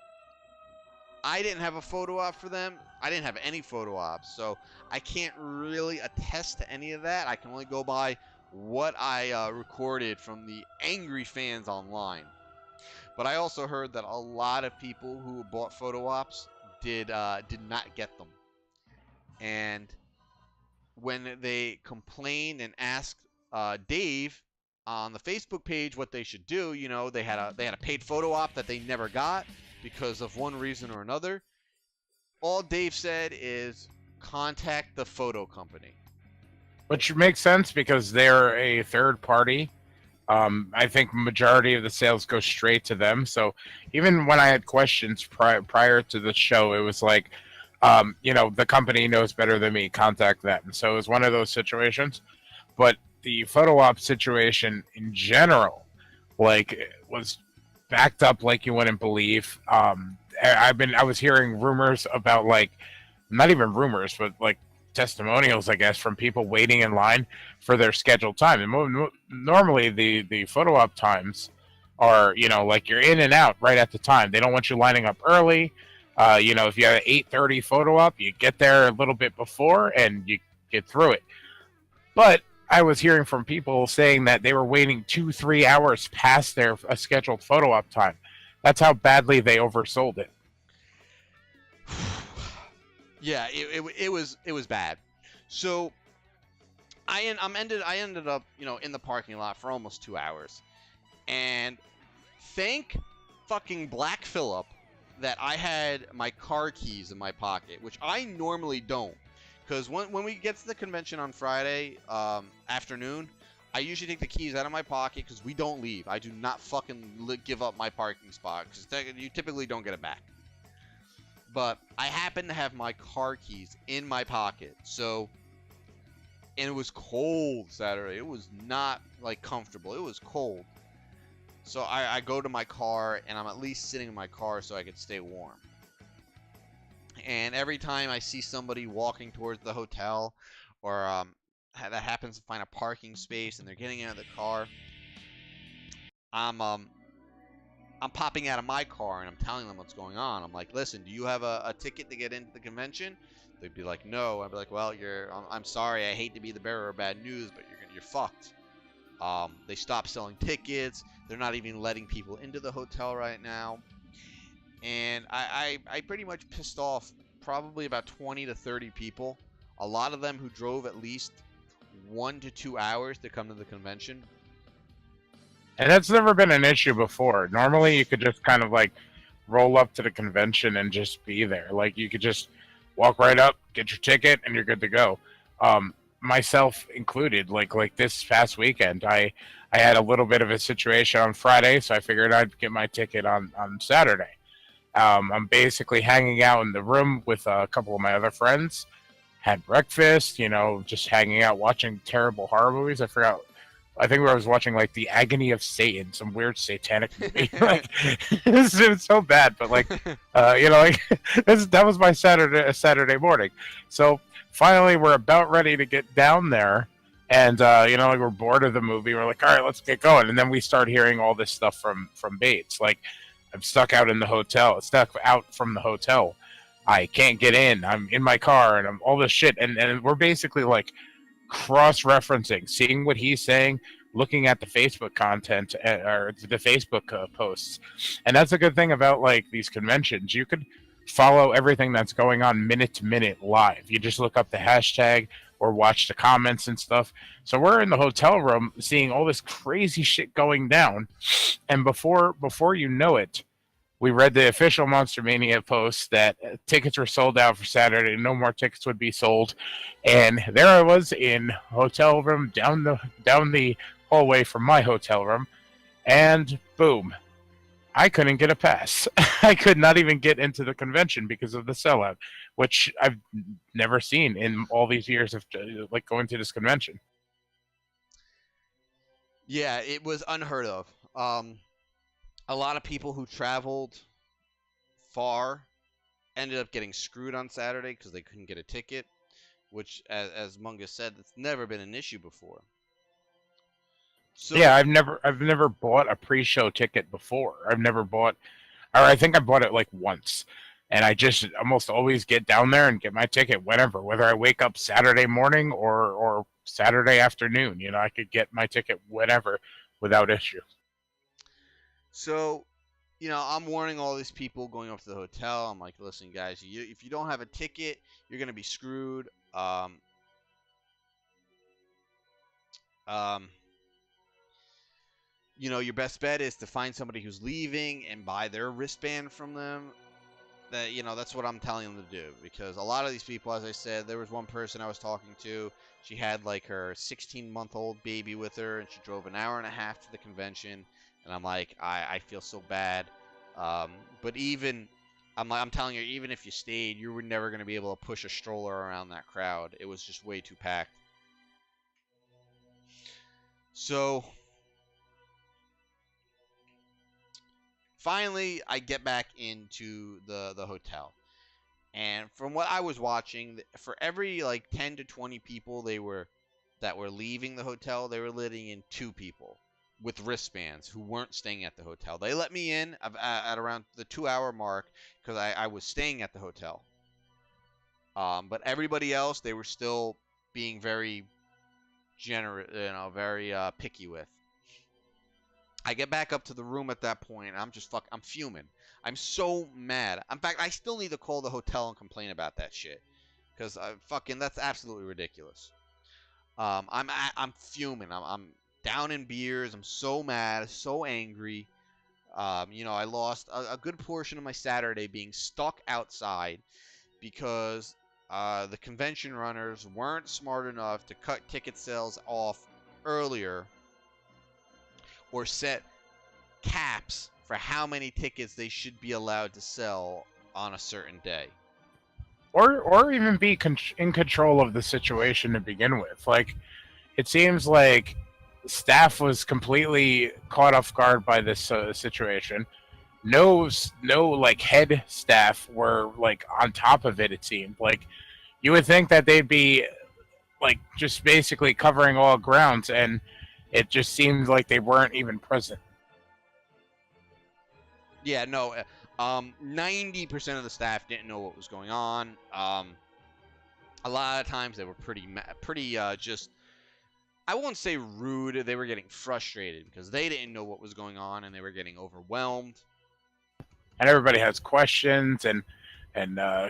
I didn't have a photo op for them. I didn't have any photo ops, so I can't really attest to any of that. I can only go by what I recorded from the angry fans online. But I also heard that a lot of people who bought photo ops did not get them. And when they complained and asked Dave on the Facebook page what they should do, they had a paid photo op that they never got because of one reason or another. All Dave said is contact the photo company. Which makes sense because they're a third party. I think majority of the sales go straight to them. So even when I had questions prior to the show, it was like, the company knows better than me. Contact them. And so it was one of those situations. But the photo op situation in general, was backed up like you wouldn't believe. I was hearing rumors about not even rumors, but testimonials, I guess, from people waiting in line for their scheduled time. And normally the photo op times are, you're in and out right at the time. They don't want you lining up early. If you have an 8:30 photo op, you get there a little bit before and you get through it. But I was hearing from people saying that they were waiting 2-3 hours past their scheduled photo op time. That's how badly they oversold it. Yeah, it was bad. So I ended up in the parking lot for almost 2 hours, and thank fucking Black Phillip that I had my car keys in my pocket, which I normally don't, because when we get to the convention on Friday afternoon, I usually take the keys out of my pocket because we don't leave. I do not fucking give up my parking spot because you typically don't get it back. But I happen to have my car keys in my pocket, and it was cold Saturday. It was not comfortable. It was cold. So I go to my car, and I'm at least sitting in my car so I could stay warm. And every time I see somebody walking towards the hotel, or that happens to find a parking space and they're getting out of the car, I'm popping out of my car and I'm telling them what's going on. I'm like, listen, do you have a ticket to get into the convention? They'd be like, no. I'd be like, well, I'm sorry. I hate to be the bearer of bad news, but you're fucked. They stopped selling tickets. They're not even letting people into the hotel right now. And I pretty much pissed off probably about 20 to 30 people. A lot of them who drove at least 1 to 2 hours to come to the convention. And that's never been an issue before. Normally, you could just kind of roll up to the convention and just be there. You could just walk right up, get your ticket, and you're good to go. Myself included. Like this past weekend, I had a little bit of a situation on Friday, so I figured I'd get my ticket on Saturday. I'm basically hanging out in the room with a couple of my other friends. Had breakfast, just hanging out, watching terrible horror movies. I think I was watching The Agony of Satan, some weird satanic movie. It was so bad, but that was my Saturday morning. So finally, we're about ready to get down there, and we're bored of the movie. We're like, all right, let's get going. And then we start hearing all this stuff from Bates. I'm stuck out in the hotel, stuck out from the hotel. I can't get in. I'm in my car, and I'm all this shit. And we're basically cross-referencing, seeing what he's saying, looking at the Facebook content or the Facebook posts. And that's a good thing about like these conventions. You could follow everything that's going on minute to minute live. You just look up the hashtag or watch the comments and stuff. So we're in the hotel room seeing all this crazy shit going down, and before you know it, we read the official Monster-Mania post that tickets were sold out for Saturday. No more tickets would be sold, and there I was in hotel room down the hallway from my hotel room, and boom, I couldn't get a pass. I could not even get into the convention because of the sellout, which I've never seen in all these years of like going to this convention. Yeah, it was unheard of. A lot of people who traveled far ended up getting screwed on Saturday because they couldn't get a ticket, which, as Mungus said, it's never been an issue before. So, yeah, I've never bought a pre-show ticket before. I've never bought, or I think I bought it like once, and I just almost always get down there and get my ticket whenever, whether I wake up Saturday morning or Saturday afternoon. You know, I could get my ticket whenever without issue. So, you know, I'm warning all these people going up to the hotel. I'm like, listen, guys, if you don't have a ticket, you're gonna be screwed. You know, your best bet is to find somebody who's leaving and buy their wristband from them. That, you know, that's what I'm telling them to do, because a lot of these people, as I said, there was one person I was talking to. She had like her 16-month-old baby with her, and she drove an hour and a half to the convention. And I'm like, I feel so bad. But even, I'm telling you, even if you stayed, you were never going to be able to push a stroller around that crowd. It was just way too packed. So, finally, I get back into the hotel. And from what I was watching, for every like 10 to 20 people that were leaving the hotel, they were letting in 2 people with wristbands who weren't staying at the hotel. They let me in at around the 2-hour mark because I was staying at the hotel. But everybody else, they were still being very generous, you know, very picky with. I get back up to the room at that point. I'm fuming. I'm so mad. In fact, I still need to call the hotel and complain about that shit, because that's absolutely ridiculous. I'm fuming. I'm down in beers. I'm so mad, so angry. You know, I lost a good portion of my Saturday being stuck outside because the convention runners weren't smart enough to cut ticket sales off earlier or set caps for how many tickets they should be allowed to sell on a certain day. Or even be in control of the situation to begin with. Like, it seems like staff was completely caught off guard by this situation. No, like head staff were like on top of it. It seemed like you would think that they'd be like just basically covering all grounds, and it just seemed like they weren't even present. Yeah, no. 90% of the staff didn't know what was going on. A lot of times they were pretty just, I won't say rude. They were getting frustrated because they didn't know what was going on and they were getting overwhelmed. And everybody has questions and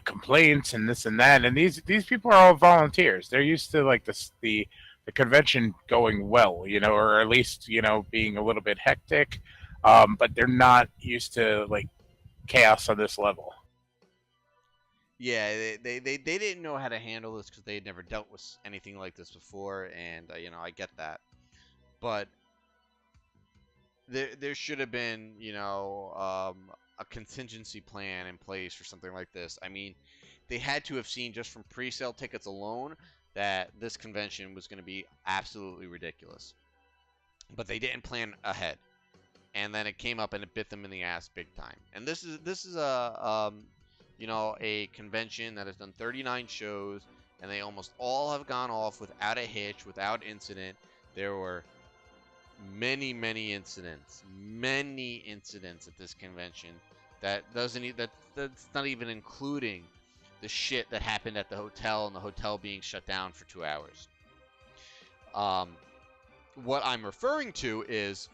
complaints and this and that. And these people are all volunteers. They're used to like the convention going well, you know, or at least, you know, being a little bit hectic. But they're not used to like chaos on this level. Yeah, they didn't know how to handle this because they had never dealt with anything like this before, and you know, I get that. But there should have been, you know, a contingency plan in place for something like this. I mean, they had to have seen just from pre-sale tickets alone that this convention was going to be absolutely ridiculous. But they didn't plan ahead, and then it came up and it bit them in the ass big time. And this is a you know, a convention that has done 39 shows, and they almost all have gone off without a hitch, without incident. There were many incidents at this convention that's not even including the shit that happened at the hotel and the hotel being shut down for 2 hours. what I'm referring to is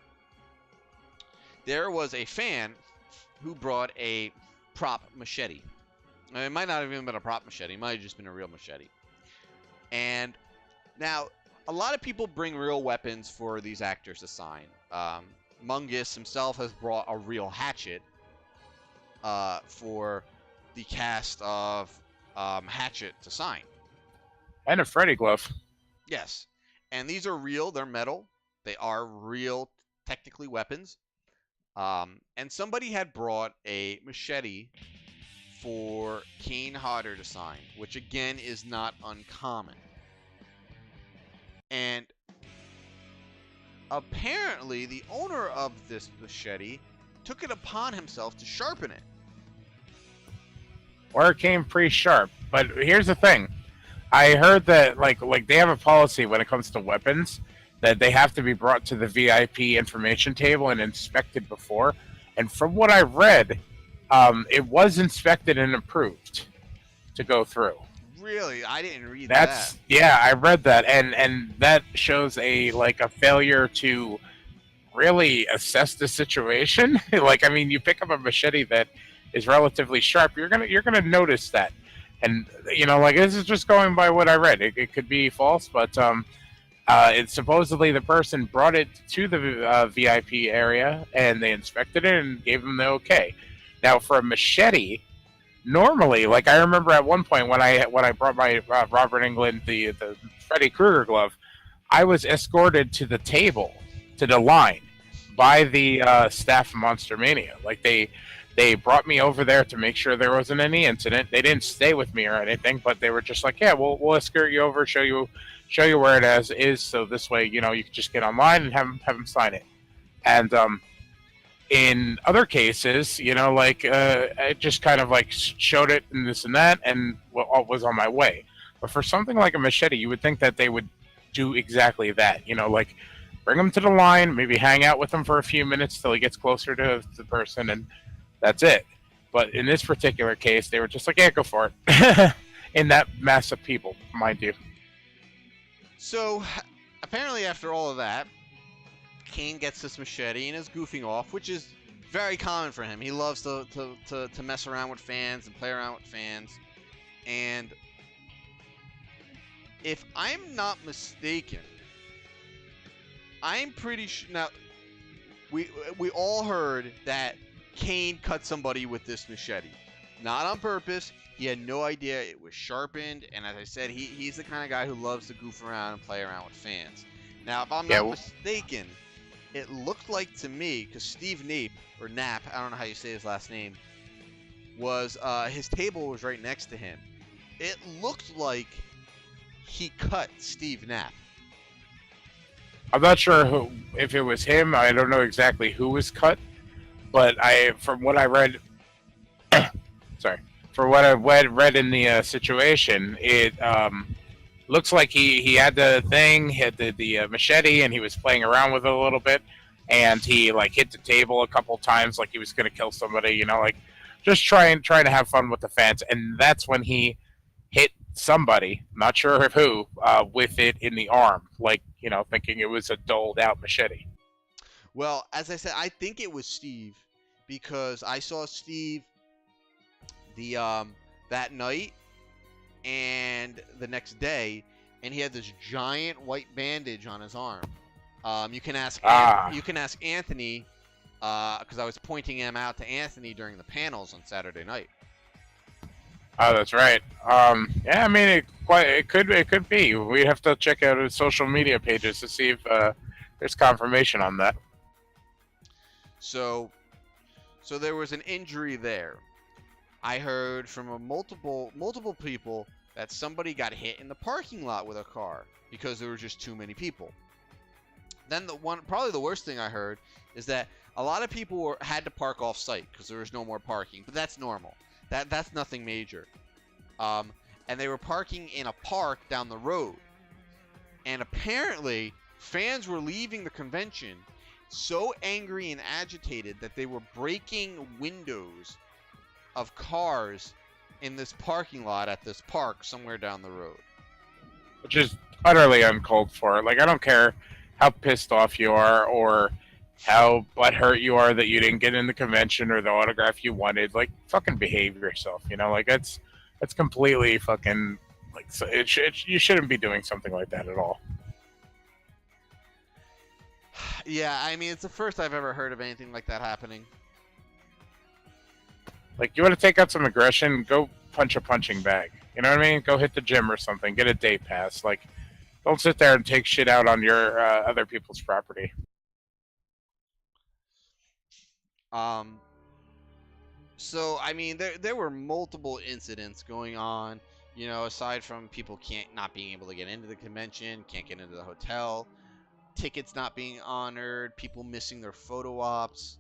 there was a fan who brought a prop machete. It might not have even been a prop machete. It might have just been a real machete. And now, a lot of people bring real weapons for these actors to sign. Mungus himself has brought a real hatchet for the cast of Hatchet to sign. And a Freddy glove. Yes. And these are real. They're metal. They are real, technically, weapons. And somebody had brought a machete for Kane Hodder to sign, which, again, is not uncommon. And apparently, the owner of this machete took it upon himself to sharpen it. Or it came pretty sharp. But here's the thing. I heard that like they have a policy when it comes to weapons that they have to be brought to the VIP information table and inspected before. And from what I read, it was inspected and approved to go through. Really? I didn't read that. Yeah, I read that, and that shows a failure to really assess the situation. Like, I mean, you pick up a machete that is relatively sharp, you're gonna notice that. And this is just going by what I read. It could be false, but it's supposedly the person brought it to the VIP area and they inspected it and gave them the okay. Now, for a machete, normally, like I remember at one point when I brought my Robert Englund the Freddy Krueger glove, I was escorted to the table, to the line, by the staff of Monster-Mania. Like they brought me over there to make sure there wasn't any incident. They didn't stay with me or anything, but they were just like, yeah, we'll escort you over, show you where it is, so this way, you can just get online and have them sign it. And in other cases, I just kind of showed it and this and that, and was on my way. But for something like a machete, you would think that they would do exactly that. Bring him to the line, maybe hang out with him for a few minutes till he gets closer to the person, and that's it. But in this particular case, they were just like, yeah, go for it. In that mass of people, mind you. So, apparently after all of that, Kane gets this machete and is goofing off, which is very common for him. He loves to mess around with fans and play around with fans. And if I'm not mistaken, I'm pretty sure... Now, we all heard that Kane cut somebody with this machete. Not on purpose. He had no idea it was sharpened. And as I said, he's the kind of guy who loves to goof around and play around with fans. Now, if I'm not mistaken, it looked like to me, because Steve Knapp, or Knapp, I don't know how you say his last name, was his table was right next to him. It looked like he cut Steve Knapp. I'm not sure if it was him. I don't know exactly who was cut. But from what I read, read in the situation, it looks like he had the thing, had the machete, and he was playing around with it a little bit, and he hit the table a couple times, like he was gonna kill somebody, just trying to have fun with the fans, and that's when he hit somebody, not sure of who, with it in the arm, thinking it was a doled out machete. Well, as I said, I think it was Steve, because I saw Steve that night and the next day, and he had this giant white bandage on his arm. You can ask Anthony, because I was pointing him out to Anthony during the panels on Saturday night. Oh, that's right. Yeah, I mean, it could be. We have to check out his social media pages to see if there's confirmation on that. So there was an injury there. I heard from multiple people that somebody got hit in the parking lot with a car because there were just too many people. Then probably the worst thing I heard is that a lot of people had to park off site because there was no more parking, but that's normal. That's nothing major. And they were parking in a park down the road. And apparently, fans were leaving the convention so angry and agitated that they were breaking windows of cars in this parking lot at this park somewhere down the road. Which is utterly uncalled for. I don't care how pissed off you are, or how butthurt you are that you didn't get in the convention or the autograph you wanted. Like, fucking behave yourself, you know? Like, that's completely fucking, like, so you shouldn't be doing something like that at all. Yeah, I mean, it's the first I've ever heard of anything like that happening. Like, you want to take out some aggression, go punch a punching bag. You know what I mean? Go hit the gym or something. Get a day pass. Like, don't sit there and take shit out on your other people's property. So I mean, there were multiple incidents going on. You know, aside from people not being able to get into the convention, can't get into the hotel, tickets not being honored, people missing their photo ops,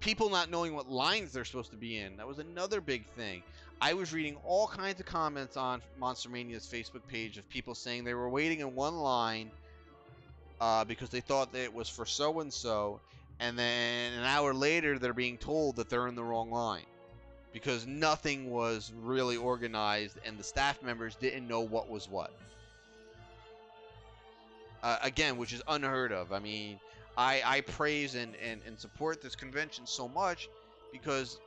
people not knowing what lines they're supposed to be in. That was another big thing. I was reading all kinds of comments on Monster-Mania's Facebook page of people saying they were waiting in one line because they thought that it was for so-and-so, and then an hour later they're being told that they're in the wrong line because nothing was really organized and the staff members didn't know what was what. Again, which is unheard of. I mean, I praise and support this convention so much because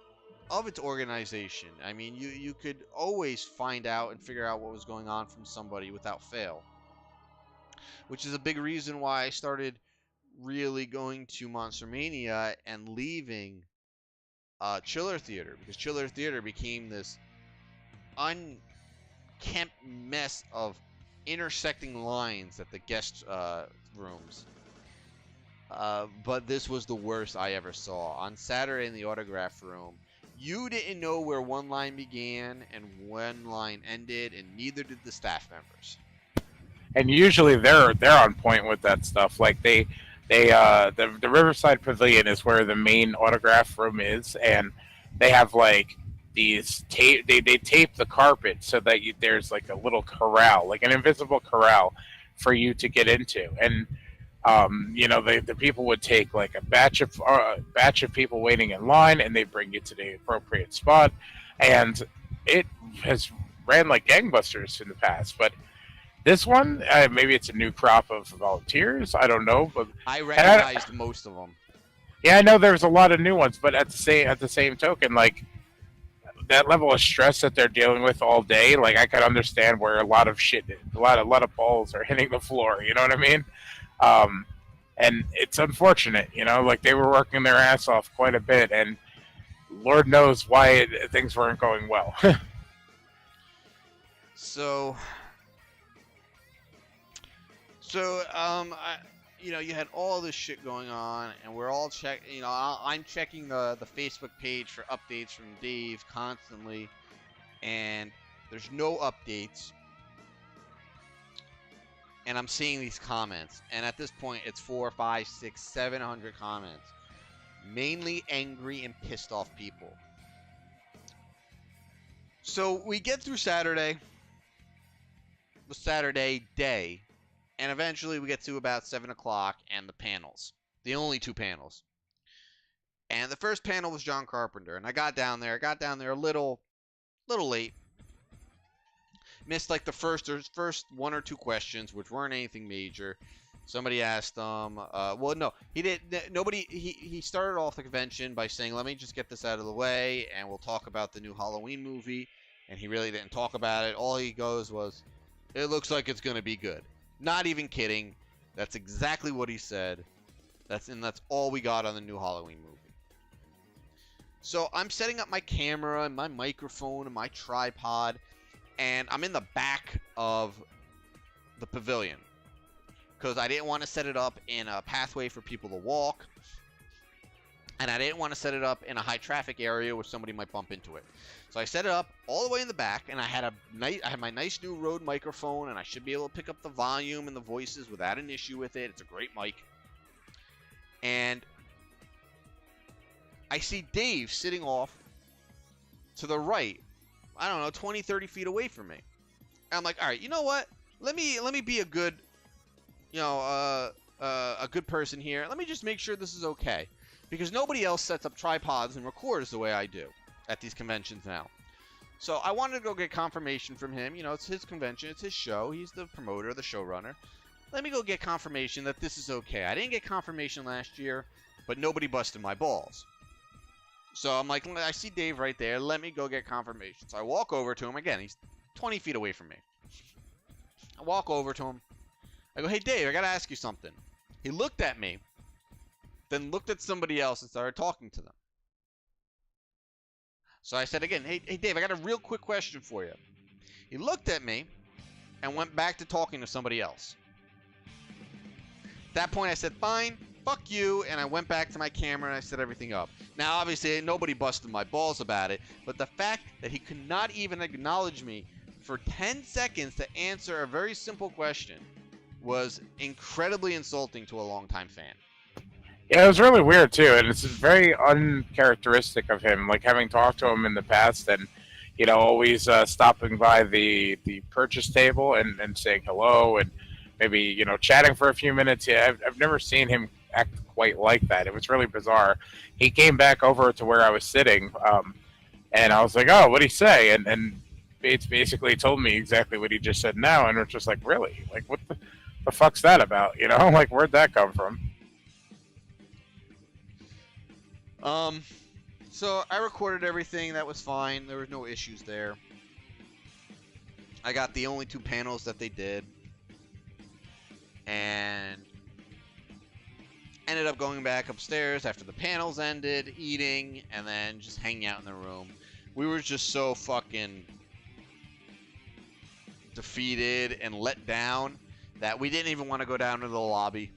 of its organization. I mean, you could always find out and figure out what was going on from somebody without fail. Which is a big reason why I started really going to Monster-Mania and leaving Chiller Theater. Because Chiller Theater became this unkempt mess of intersecting lines at the guest rooms. But this was the worst I ever saw. On Saturday in the autograph room, you didn't know where one line began and one line ended, and neither did the staff members. And usually they're on point with that stuff. Like the Riverside Pavilion is where the main autograph room is, and they have like these tape. They tape the carpet so that there's like a little corral, like an invisible corral, for you to get into. And you know, the people would take like a batch of people waiting in line, and they bring you to the appropriate spot. And it has ran like gangbusters in the past, but this one, maybe it's a new crop of volunteers. I don't know, but I recognized most of them. Yeah, I know there's a lot of new ones, but at the same token, like that level of stress that they're dealing with all day, like I could understand where a lot of balls are hitting the floor. You know what I mean? And it's unfortunate, you know, like they were working their ass off quite a bit, and Lord knows why things weren't going well. So, you know, you had all this shit going on, and we're all checking. You know, I'm checking the Facebook page for updates from Dave constantly, and there's no updates. And I'm seeing these comments, and at this point, it's 400, 500, 600, 700 comments, mainly angry and pissed off people. So we get through Saturday, the Saturday day. And eventually we get to about 7 o'clock and the panels. The only two panels. And the first panel was John Carpenter. And I got down there a little late. Missed like the first one or two questions, which weren't anything major. Somebody asked well, no, he didn't. Nobody. He started off the convention by saying, "Let me just get this out of the way, and we'll talk about the new Halloween movie." And he really didn't talk about it. All he goes was, "It looks like it's gonna be good." Not even kidding. That's exactly what he said. That's all we got on the new Halloween movie. So I'm setting up my camera and my microphone and my tripod, and I'm in the back of the pavilion because I didn't want to set it up in a pathway for people to walk, and I didn't want to set it up in a high traffic area where somebody might bump into it. So I set it up all the way in the back, and I had my nice new Rode microphone, and I should be able to pick up the volume and the voices without an issue with it. It's a great mic. And I see Dave sitting off to the right, I don't know, 20, 30 feet away from me. And I'm like, all right, you know what? Let me be a good, a good person here. Let me just make sure this is okay. Because nobody else sets up tripods and records the way I do at these conventions now. So I wanted to go get confirmation from him. You know, it's his convention. It's his show. He's the promoter, the showrunner. Let me go get confirmation that this is okay. I didn't get confirmation last year, but nobody busted my balls. So I'm like, I see Dave right there. Let me go get confirmation. So I walk over to him. Again, he's 20 feet away from me. I walk over to him. I go, hey, Dave, I got to ask you something. He looked at me, then looked at somebody else and started talking to them. So I said again, hey, Dave, I got a real quick question for you. He looked at me and went back to talking to somebody else. At that point, I said, fine, fuck you, and I went back to my camera and I set everything up. Now, obviously, nobody busted my balls about it, but the fact that he could not even acknowledge me for 10 seconds to answer a very simple question was incredibly insulting to a longtime fan. Yeah, it was really weird, too, and it's very uncharacteristic of him, like having talked to him in the past and, you know, always stopping by the purchase table and saying hello and maybe, you know, chatting for a few minutes. Yeah, I've never seen him act quite like that. It was really bizarre. He came back over to where I was sitting, and I was like, oh, what'd he say? And Bates basically told me exactly what he just said now, and it's just like, really? Like, what the fuck's that about? You know, like, where'd that come from? So I recorded everything. That was fine. There was no issues there. I got the only 2 panels that they did. And ended up going back upstairs after the panels ended, eating, and then just hanging out in the room. We were just so fucking defeated and let down that we didn't even want to go down to the lobby.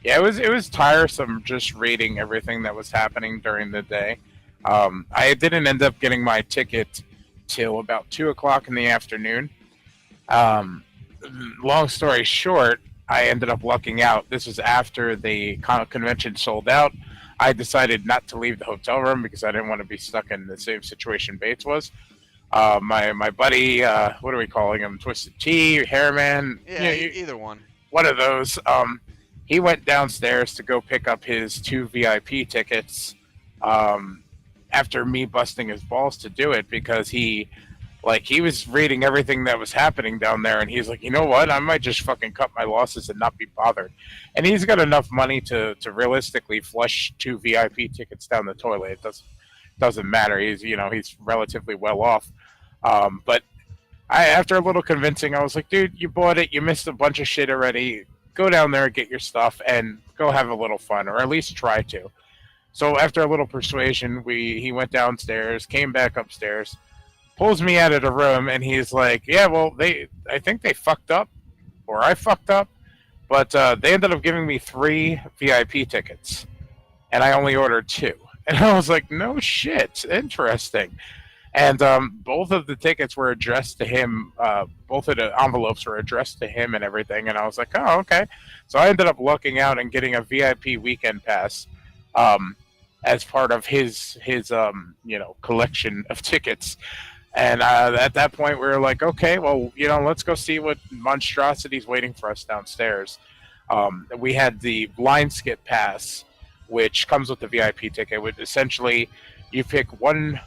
Yeah, it was tiresome just reading everything that was happening during the day. I didn't end up getting my ticket till about 2 o'clock in the afternoon. Long story short, I ended up lucking out. This was after the convention sold out. I decided not to leave the hotel room because I didn't want to be stuck in the same situation Bates was. My buddy, what are we calling him? Twisted Tea, Hairman? Yeah, either one. One of those. He went downstairs to go pick up his 2 VIP tickets after me busting his balls to do it because he was reading everything that was happening down there, and he's like, you know what? I might just fucking cut my losses and not be bothered. And he's got enough money to realistically flush 2 VIP tickets down the toilet. It doesn't matter. He's relatively well off. But after a little convincing, I was like, dude, you bought it. You missed a bunch of shit already. Go down there and get your stuff and go have a little fun, or at least try to. So after a little persuasion, he went downstairs, came back upstairs, pulls me out of the room, and he's like, yeah, well, I think they fucked up, or I fucked up, but they ended up giving me 3 VIP tickets, and I only ordered 2. And I was like, no shit, interesting. And both of the tickets were addressed to him. Both of the envelopes were addressed to him and everything. And I was like, oh, okay. So I ended up lucking out and getting a VIP weekend pass as part of his collection of tickets. And at that point, we were like, okay, well, let's go see what monstrosity's waiting for us downstairs. We had the blind skip pass, which comes with the VIP ticket. Which essentially, you pick one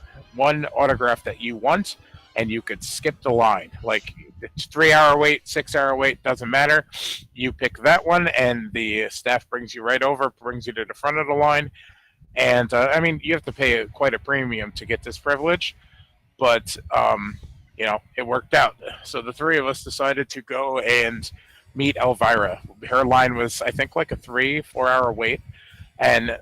autograph that you want, and you could skip the line. Like, it's 3-hour wait, 6-hour wait, doesn't matter. You pick that one, and the staff brings you right over, brings you to the front of the line. And you have to pay quite a premium to get this privilege, but it worked out. So the 3 of us decided to go and meet Elvira. Her line was, I think, like a 3-4 hour wait, and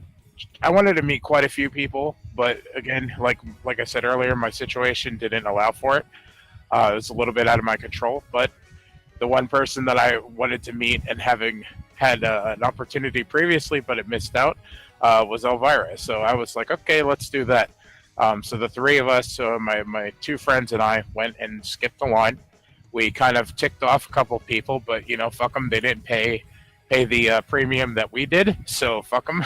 I wanted to meet quite a few people, but again, like I said earlier, my situation didn't allow for it. It was a little bit out of my control, but the one person that I wanted to meet, and having had an opportunity previously, but it missed out, was Elvira. So I was like, okay, let's do that. So the 3 of us, my 2 friends and I, went and skipped the line. We kind of ticked off a couple people, but fuck them. They didn't pay the premium that we did, so fuck them.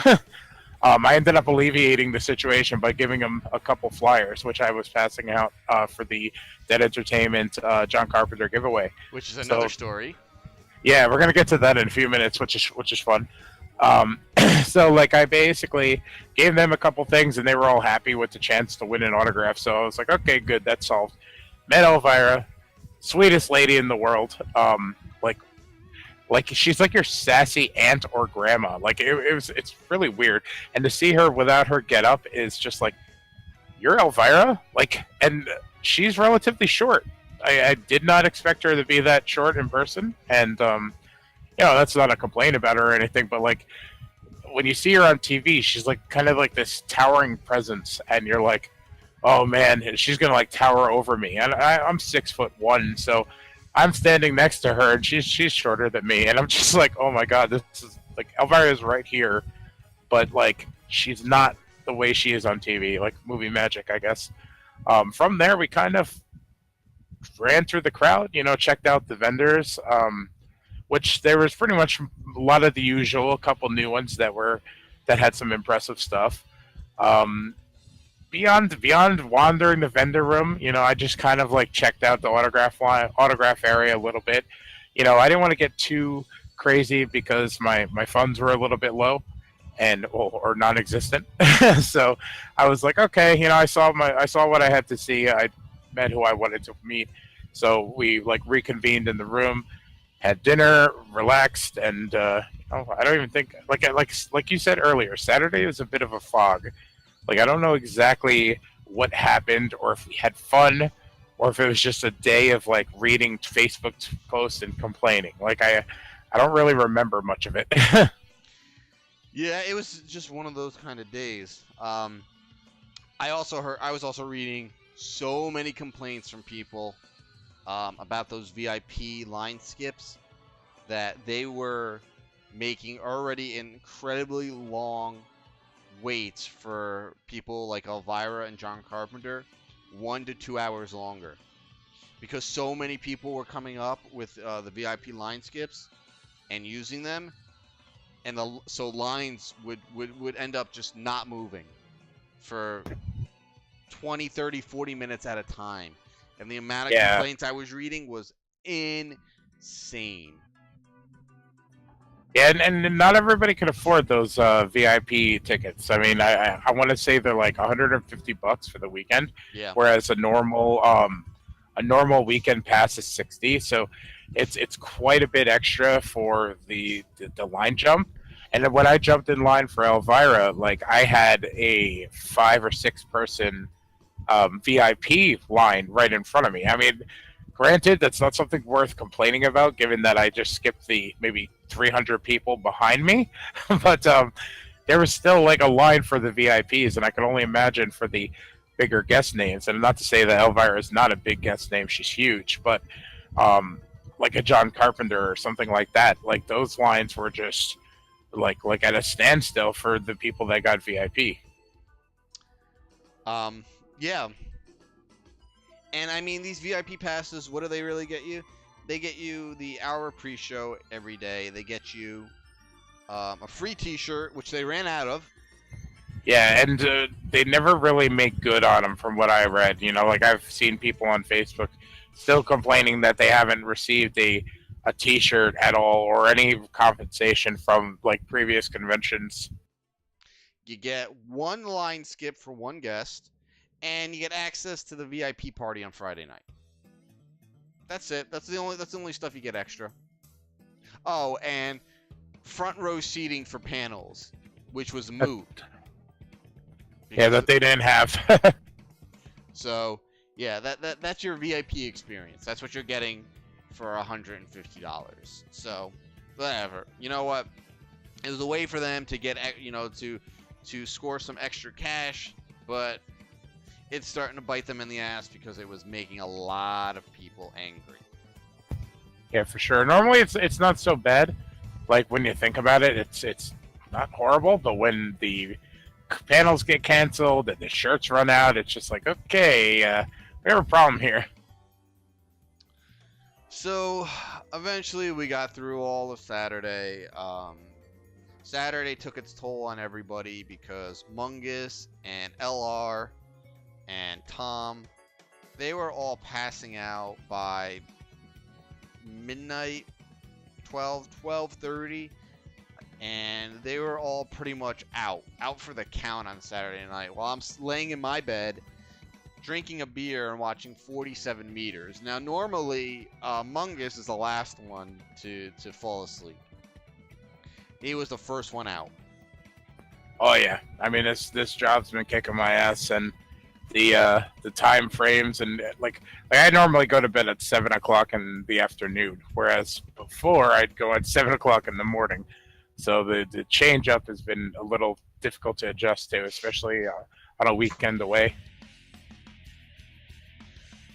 I ended up alleviating the situation by giving them a couple flyers, which I was passing out for the Dead Entertainment John Carpenter giveaway. Which is another story. Yeah, we're gonna get to that in a few minutes, which is fun. So like I basically gave them a couple things, and they were all happy with the chance to win an autograph. So I was like, okay, good, that's solved. Met Elvira, sweetest lady in the world. Like she's like your sassy aunt or grandma. Like it's really weird. And to see her without her get up is just like, you're Elvira? Like, and she's relatively short. I did not expect her to be that short in person. And, that's not a complaint about her or anything, but like, when you see her on TV, she's like kind of like this towering presence, and you're like, oh man, she's gonna like tower over me. And I'm 6'1", so I'm standing next to her, and she's shorter than me, and I'm just like, oh my god, this is like Elvira's right here, but like she's not the way she is on TV, like movie magic, I guess. From there, we kind of ran through the crowd, checked out the vendors, which there was pretty much a lot of the usual, a couple new ones that had some impressive stuff. Beyond wandering the vendor room, I just kind of like checked out the autograph area a little bit. I didn't want to get too crazy because my funds were a little bit low and or non-existent. So I was like, okay, I saw what I had to see. I met who I wanted to meet. So we like reconvened in the room, had dinner, relaxed, and I don't even think like you said earlier, Saturday was a bit of a fog. Like, I don't know exactly what happened, or if we had fun, or if it was just a day of like reading Facebook posts and complaining. Like, I don't really remember much of it. Yeah, it was just one of those kind of days. I was also reading so many complaints from people about those VIP line skips, that they were making already incredibly long waits for people like Elvira and John Carpenter 1 to 2 hours longer, because so many people were coming up with the VIP line skips and using them, and so lines would end up just not moving for 20, 30, 40 minutes at a time. And the amount of complaints I was reading was insane. Yeah, and not everybody can afford those VIP tickets. I mean, I want to say they're like $150 for the weekend, whereas a normal weekend pass is $60. So it's quite a bit extra for the line jump. And then when I jumped in line for Elvira, like I had a 5 or 6 person VIP line right in front of me. I mean, granted, that's not something worth complaining about, given that I just skipped the maybe 300 people behind me. But there was still like a line for the VIPs, and I can only imagine for the bigger guest names. And not to say that Elvira is not a big guest name; she's huge. But like a John Carpenter or something like that, like those lines were just like at a standstill for the people that got VIP. Yeah. And I mean, these VIP passes, what do they really get you? They get you the hour pre-show every day. They get you a free T-shirt, which they ran out of. Yeah, and they never really make good on them, from what I read. Like I've seen people on Facebook still complaining that they haven't received a T-shirt at all, or any compensation from like previous conventions. You get one line skip for one guest, and you get access to the VIP party on Friday night. That's it. That's the only stuff you get extra. Oh, and front row seating for panels, which was moot. Yeah, that they didn't have. So, yeah, that's your VIP experience. That's what you're getting for $150. So, whatever. You know what? It was a way for them to get, to score some extra cash, but it's starting to bite them in the ass because it was making a lot of people angry. Yeah, for sure. Normally it's not so bad. Like when you think about it, it's not horrible, but when the panels get canceled and the shirts run out, it's just like, okay, we have a problem here. So eventually we got through all of Saturday. Saturday took its toll on everybody because Mungus and LR and Tom, they were all passing out by midnight, 12:30, and they were all pretty much out for the count on Saturday night. While I'm laying in my bed, drinking a beer and watching 47 meters. Now, normally, Mungus is the last one to fall asleep. He was the first one out. Oh yeah, I mean this job's been kicking my ass, and the time frames and like I normally go to bed at 7 o'clock in the afternoon, whereas before I'd go at 7 o'clock in the morning. So the change up has been a little difficult to adjust to, especially on a weekend away.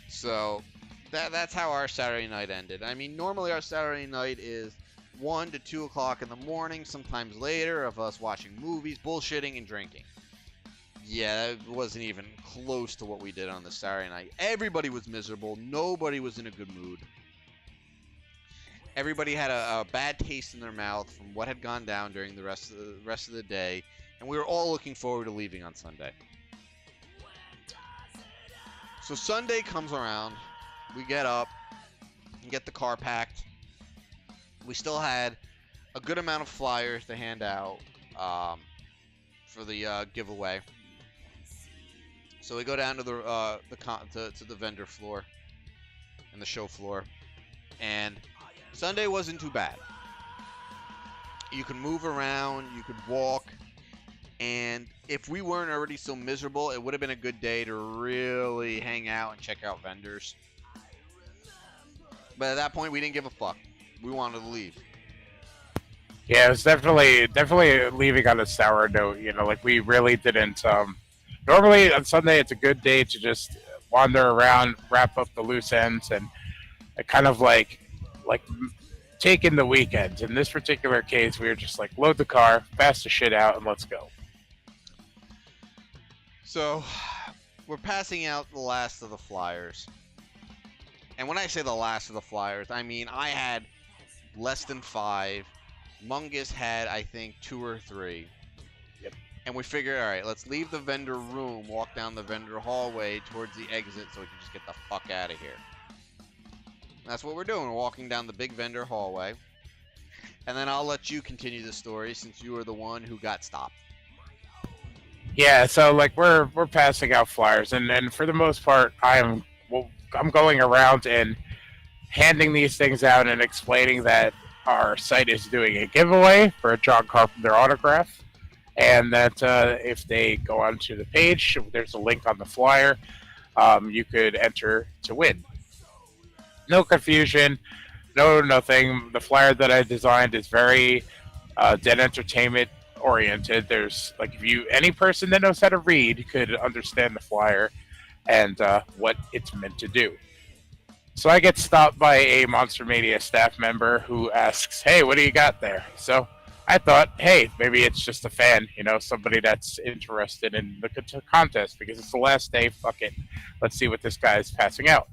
So that's how our Saturday night ended. I mean, normally our Saturday night is 1 to 2 o'clock in the morning, sometimes later, of us watching movies, bullshitting, and drinking. Yeah, that wasn't even close to what we did on the Saturday night. Everybody was miserable. Nobody was in a good mood. Everybody had a bad taste in their mouth from what had gone down during the rest of the day, and we were all looking forward to leaving on Sunday. So Sunday comes around, we get up and get the car packed. We still had a good amount of flyers to hand out for the giveaway. So we go down to the vendor floor and the show floor, and Sunday wasn't too bad. You could move around, you could walk, and if we weren't already so miserable, it would have been a good day to really hang out and check out vendors. But at that point, we didn't give a fuck. We wanted to leave. Yeah, it was definitely leaving on a sour note. You know, like we really didn't. Normally on Sunday, it's a good day to just wander around, wrap up the loose ends, and kind of like take in the weekend. In this particular case, we were just like, load the car, pass the shit out, and let's go. So, we're passing out the last of the flyers. And when I say the last of the flyers, I mean I had less than 5. Mungus had, I think, 2 or 3. Yep. And we figured, all right, let's leave the vendor room, walk down the vendor hallway towards the exit so we can just get the fuck out of here. And that's what we're doing. We're walking down the big vendor hallway. And then I'll let you continue the story since you were the one who got stopped. Yeah, so like we're passing out flyers, and for the most part, I'm going around and handing these things out and explaining that our site is doing a giveaway for a John Carpenter autograph, and that if they go onto the page, there's a link on the flyer, you could enter to win. No confusion, no nothing. The flyer that I designed is very Dead Entertainment oriented. There's like any person that knows how to read could understand the flyer and what it's meant to do. So I get stopped by a Monster-Mania staff member who asks, "Hey, what do you got there?" So I thought, hey, maybe it's just a fan, somebody that's interested in the contest because it's the last day. Fuck it, let's see what this guy is passing out.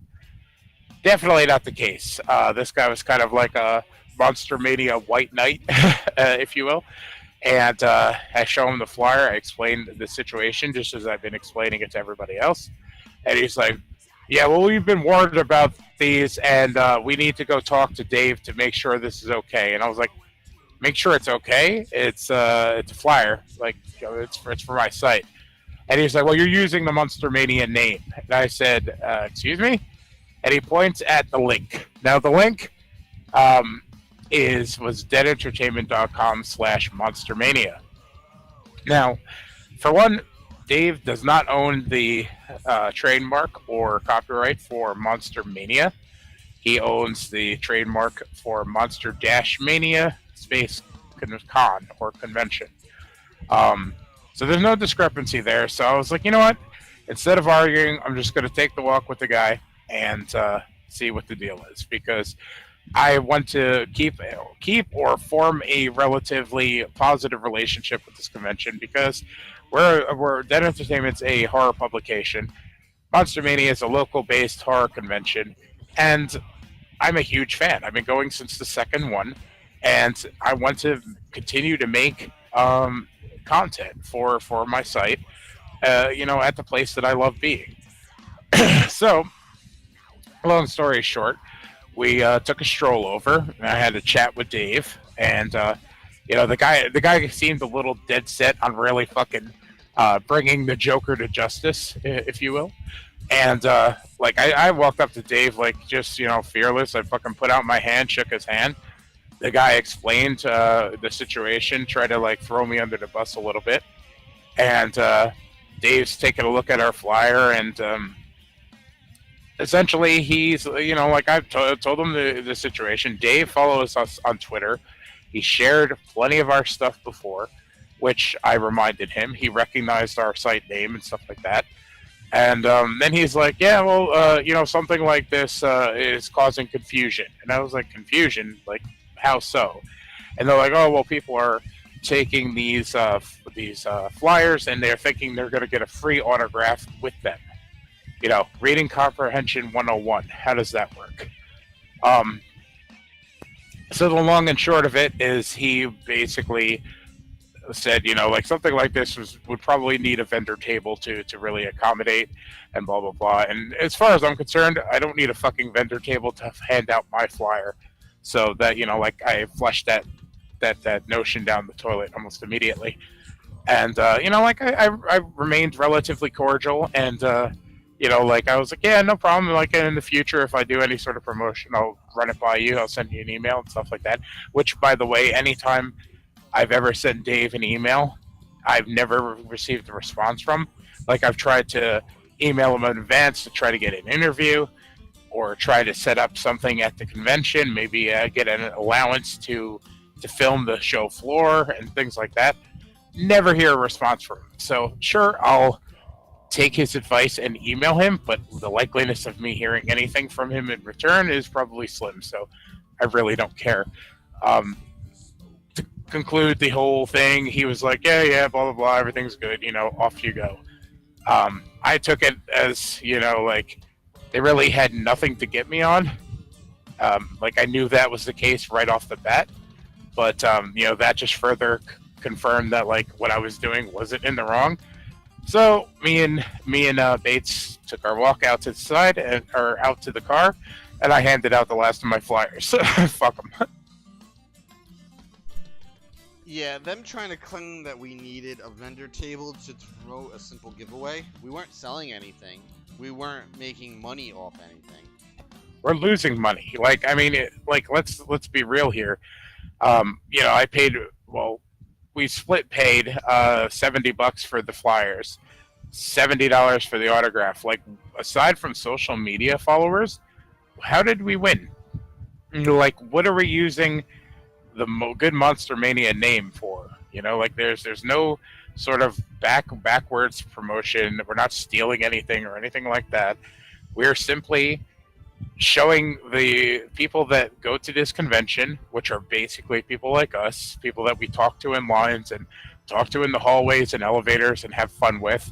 Definitely not the case. This guy was kind of like a Monster-Mania white knight, if you will. And I show him the flyer. I explained the situation just as I've been explaining it to everybody else. And he's like, yeah, well, we've been warned about these, and we need to go talk to Dave to make sure this is okay. And I was like, make sure it's okay? It's a flyer. Like, it's for my site. And he's like, well, you're using the Monster-Mania name. And I said, excuse me? And he points at the link. Now, the link was deadentertainment.com/Monster-Mania. Now, for one, Dave does not own the trademark or copyright for Monster-Mania. He owns the trademark for Monster-Mania Space Con or Convention. So there's no discrepancy there. So I was like, you know what? Instead of arguing, I'm just going to take the walk with the guy and see what the deal is, because I want to keep or form a relatively positive relationship with this convention, because we're Dead Entertainment's a horror publication. Monster-Mania is a local-based horror convention, and I'm a huge fan. I've been going since the second one, and I want to continue to make content for my site, at the place that I love being. So, long story short, we took a stroll over, and I had a chat with Dave, and You know, the guy seemed a little dead set on really fucking bringing the Joker to justice, if you will. And like I walked up to Dave like just fearless. I fucking put out my hand, shook his hand. The guy explained the situation, tried to like throw me under the bus a little bit, and Dave's taking a look at our flyer, and essentially he's like I've told him the situation. Dave follows us on Twitter. He shared plenty of our stuff before, which I reminded him. He recognized our site name and stuff like that. And then he's like, yeah, well, something like this is causing confusion. And I was like, confusion? Like, how so? And they're like, oh, well, people are taking these flyers and they're thinking they're going to get a free autograph with them. Reading comprehension 101. How does that work? So the long and short of it is he basically said, like something like this would probably need a vendor table to really accommodate and blah, blah, blah. And as far as I'm concerned, I don't need a fucking vendor table to hand out my flyer. So that, like I flushed that notion down the toilet almost immediately. And, like I remained relatively cordial and, like I was like, yeah, no problem. Like in the future, if I do any sort of promotion, I'll run it by you. I'll send you an email and stuff like that. Which, by the way, anytime I've ever sent Dave an email, I've never received a response from. Like I've tried to email him in advance to try to get an interview or try to set up something at the convention, maybe get an allowance to film the show floor and things like that. Never hear a response from him. So sure, I'll take his advice and email him, but the likeliness of me hearing anything from him in return is probably slim. So I really don't care. To conclude the whole thing, he was like, yeah, blah, blah, blah, everything's good, off you go. I took it as, like, they really had nothing to get me on. Like, I knew that was the case right off the bat. But, that just further confirmed that, like, what I was doing wasn't in the wrong. So, me and Bates took our walk out to the side, or out to the car, and I handed out the last of my flyers. Fuck them. Yeah, them trying to claim that we needed a vendor table to throw a simple giveaway. We weren't selling anything. We weren't making money off anything. We're losing money. Like, I mean, let's be real here. I paid, we split paid $70 for the flyers, $70 for the autograph. Like, aside from social media followers, how did we win? Like, what are we using the good Monster-Mania name for? Like there's no sort of backwards promotion. We're not stealing anything or anything like that. We're simply showing the people that go to this convention, which are basically people like us, people that we talk to in lines and talk to in the hallways and elevators and have fun with,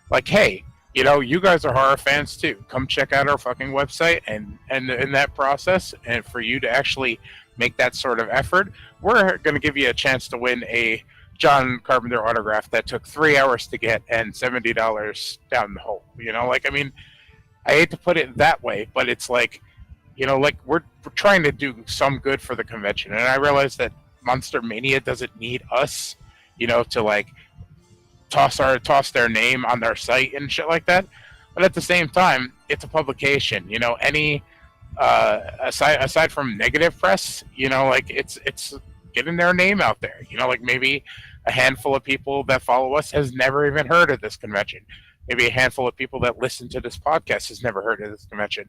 like, hey, you guys are horror fans too. Come check out our fucking website, and in that process, and for you to actually make that sort of effort, we're going to give you a chance to win a John Carpenter autograph that took 3 hours to get and $70 down the hole. Like, I mean, I hate to put it that way, but it's like, like we're trying to do some good for the convention. And I realize that Monster-Mania doesn't need us, to like toss their name on their site and shit like that. But at the same time, it's a publication. Any aside from negative press, like it's getting their name out there. Like maybe a handful of people that follow us has never even heard of this convention. Maybe a handful of people that listen to this podcast has never heard of this convention.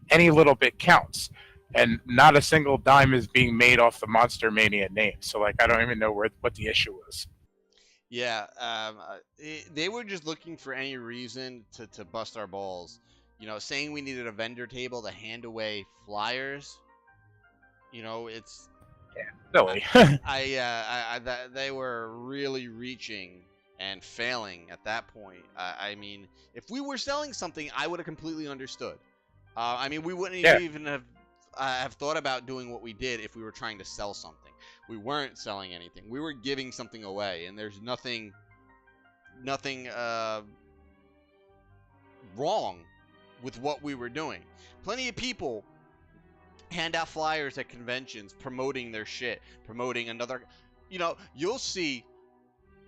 Any little bit counts, and not a single dime is being made off the Monster-Mania name. So like, I don't even know what the issue was. Yeah, they were just looking for any reason to bust our balls. Saying we needed a vendor table to hand away flyers. It's silly. They were really reaching and failing at that point. I mean, if we were selling something, I would have completely understood. I mean, we wouldn't even have thought about doing what we did if we were trying to sell something. We weren't selling anything. We were giving something away, and there's nothing wrong with what we were doing. Plenty of people hand out flyers at conventions promoting their shit, promoting another. you'll see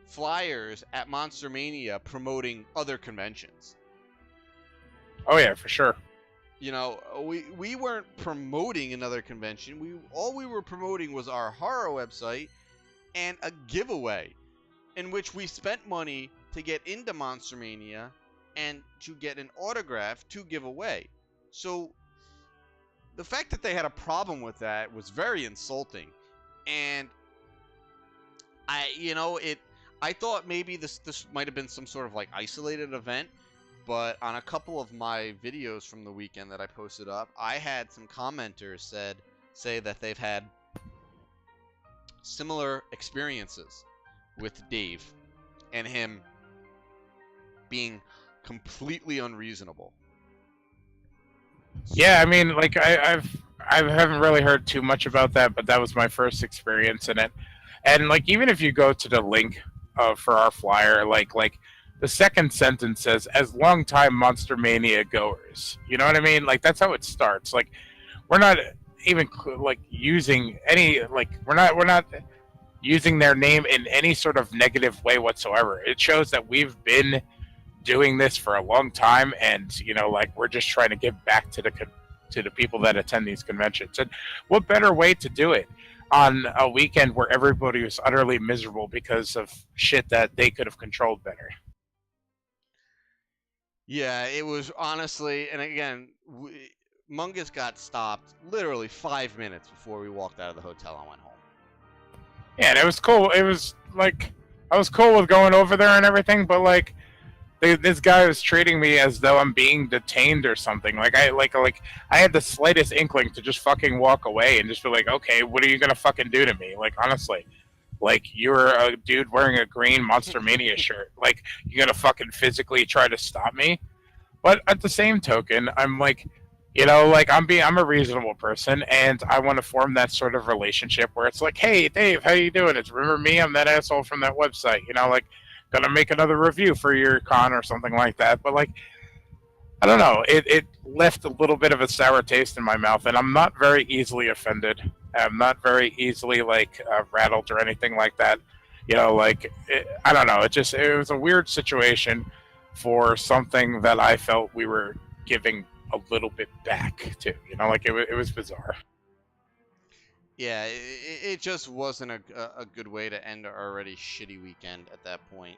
flyers at Monster-Mania promoting other conventions. Oh yeah, for sure. We weren't promoting another convention. All we were promoting was our horror website and a giveaway in which we spent money to get into Monster-Mania and to get an autograph to give away. So the fact that they had a problem with that was very insulting. And I thought maybe this might have been some sort of like isolated event, but on a couple of my videos from the weekend that I posted up, I had some commenters say that they've had similar experiences with Dave and him being completely unreasonable. Yeah, I mean, like I haven't really heard too much about that, but that was my first experience in it. And like, even if you go to the link for our flyer, like the second sentence says, "As longtime Monster-Mania goers," you know what I mean? Like, that's how it starts. Like, we're not even like using any, like, we're not using their name in any sort of negative way whatsoever. It shows that we've been doing this for a long time, and like, we're just trying to give back to the people that attend these conventions. And what better way to do it on a weekend where everybody was utterly miserable because of shit that they could have controlled better? Yeah, it was honestly, and again, Mungus got stopped literally 5 minutes before we walked out of the hotel and went home. Yeah, and it was cool. It was like, I was cool with going over there and everything, but like, this guy was treating me as though I'm being detained or something. Like I had the slightest inkling to just fucking walk away and just be like, okay, what are you gonna fucking do to me? Like, honestly, like, you're a dude wearing a green Monster-Mania shirt. Like, you're gonna fucking physically try to stop me? But at the same token, I'm like, like, I'm a reasonable person, and I want to form that sort of relationship where it's like, hey, Dave, how you doing? It's, remember me? I'm that asshole from that website. Like, gonna make another review for your con or something like that. But like, I don't know, it left a little bit of a sour taste in my mouth, and I'm not very easily offended. I'm not very easily like rattled or anything like that. Like, I don't know. It was a weird situation for something that I felt we were giving a little bit back to. Like, it was bizarre. Yeah, it just wasn't a good way to end our already shitty weekend at that point.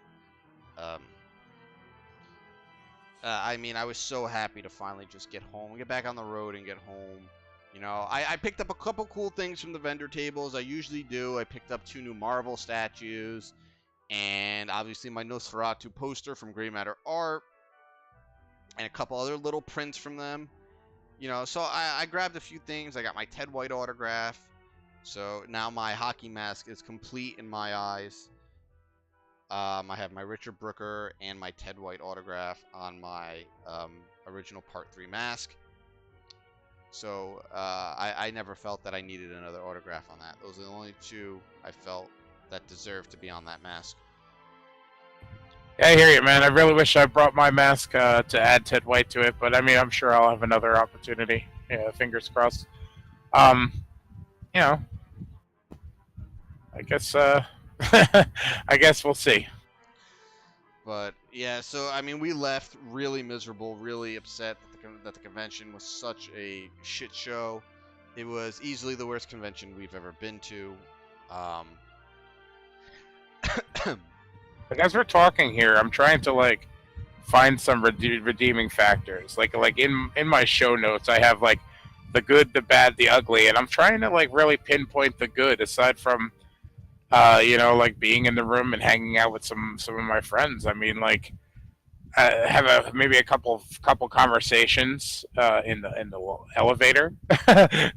I mean, I was so happy to finally just get home, get back on the road and get home. I picked up a couple cool things from the vendor tables. I usually do. I picked up 2 new Marvel statues, and obviously my Nosferatu poster from Grey Matter Art, and a couple other little prints from them. So I grabbed a few things. I got my Ted White autograph. So now my hockey mask is complete in my eyes. I have my Richard Brooker and my Ted White autograph on my original Part 3 mask. So I never felt that I needed another autograph on that. Those are the only 2 I felt that deserved to be on that mask. Yeah, I hear you, man. I really wish I brought my mask to add Ted White to it, but I mean, I'm sure I'll have another opportunity. Yeah, fingers crossed. I guess I guess we'll see. But yeah, so I mean, we left really miserable, really upset that the convention was such a shit show. It was easily the worst convention we've ever been to. But as we're talking here, I'm trying to like find some redeeming factors. Like in my show notes, I have like the good, the bad, the ugly, and I'm trying to like really pinpoint the good. Aside from like being in the room and hanging out with some of my friends. I mean, like, have maybe a couple conversations in the elevator,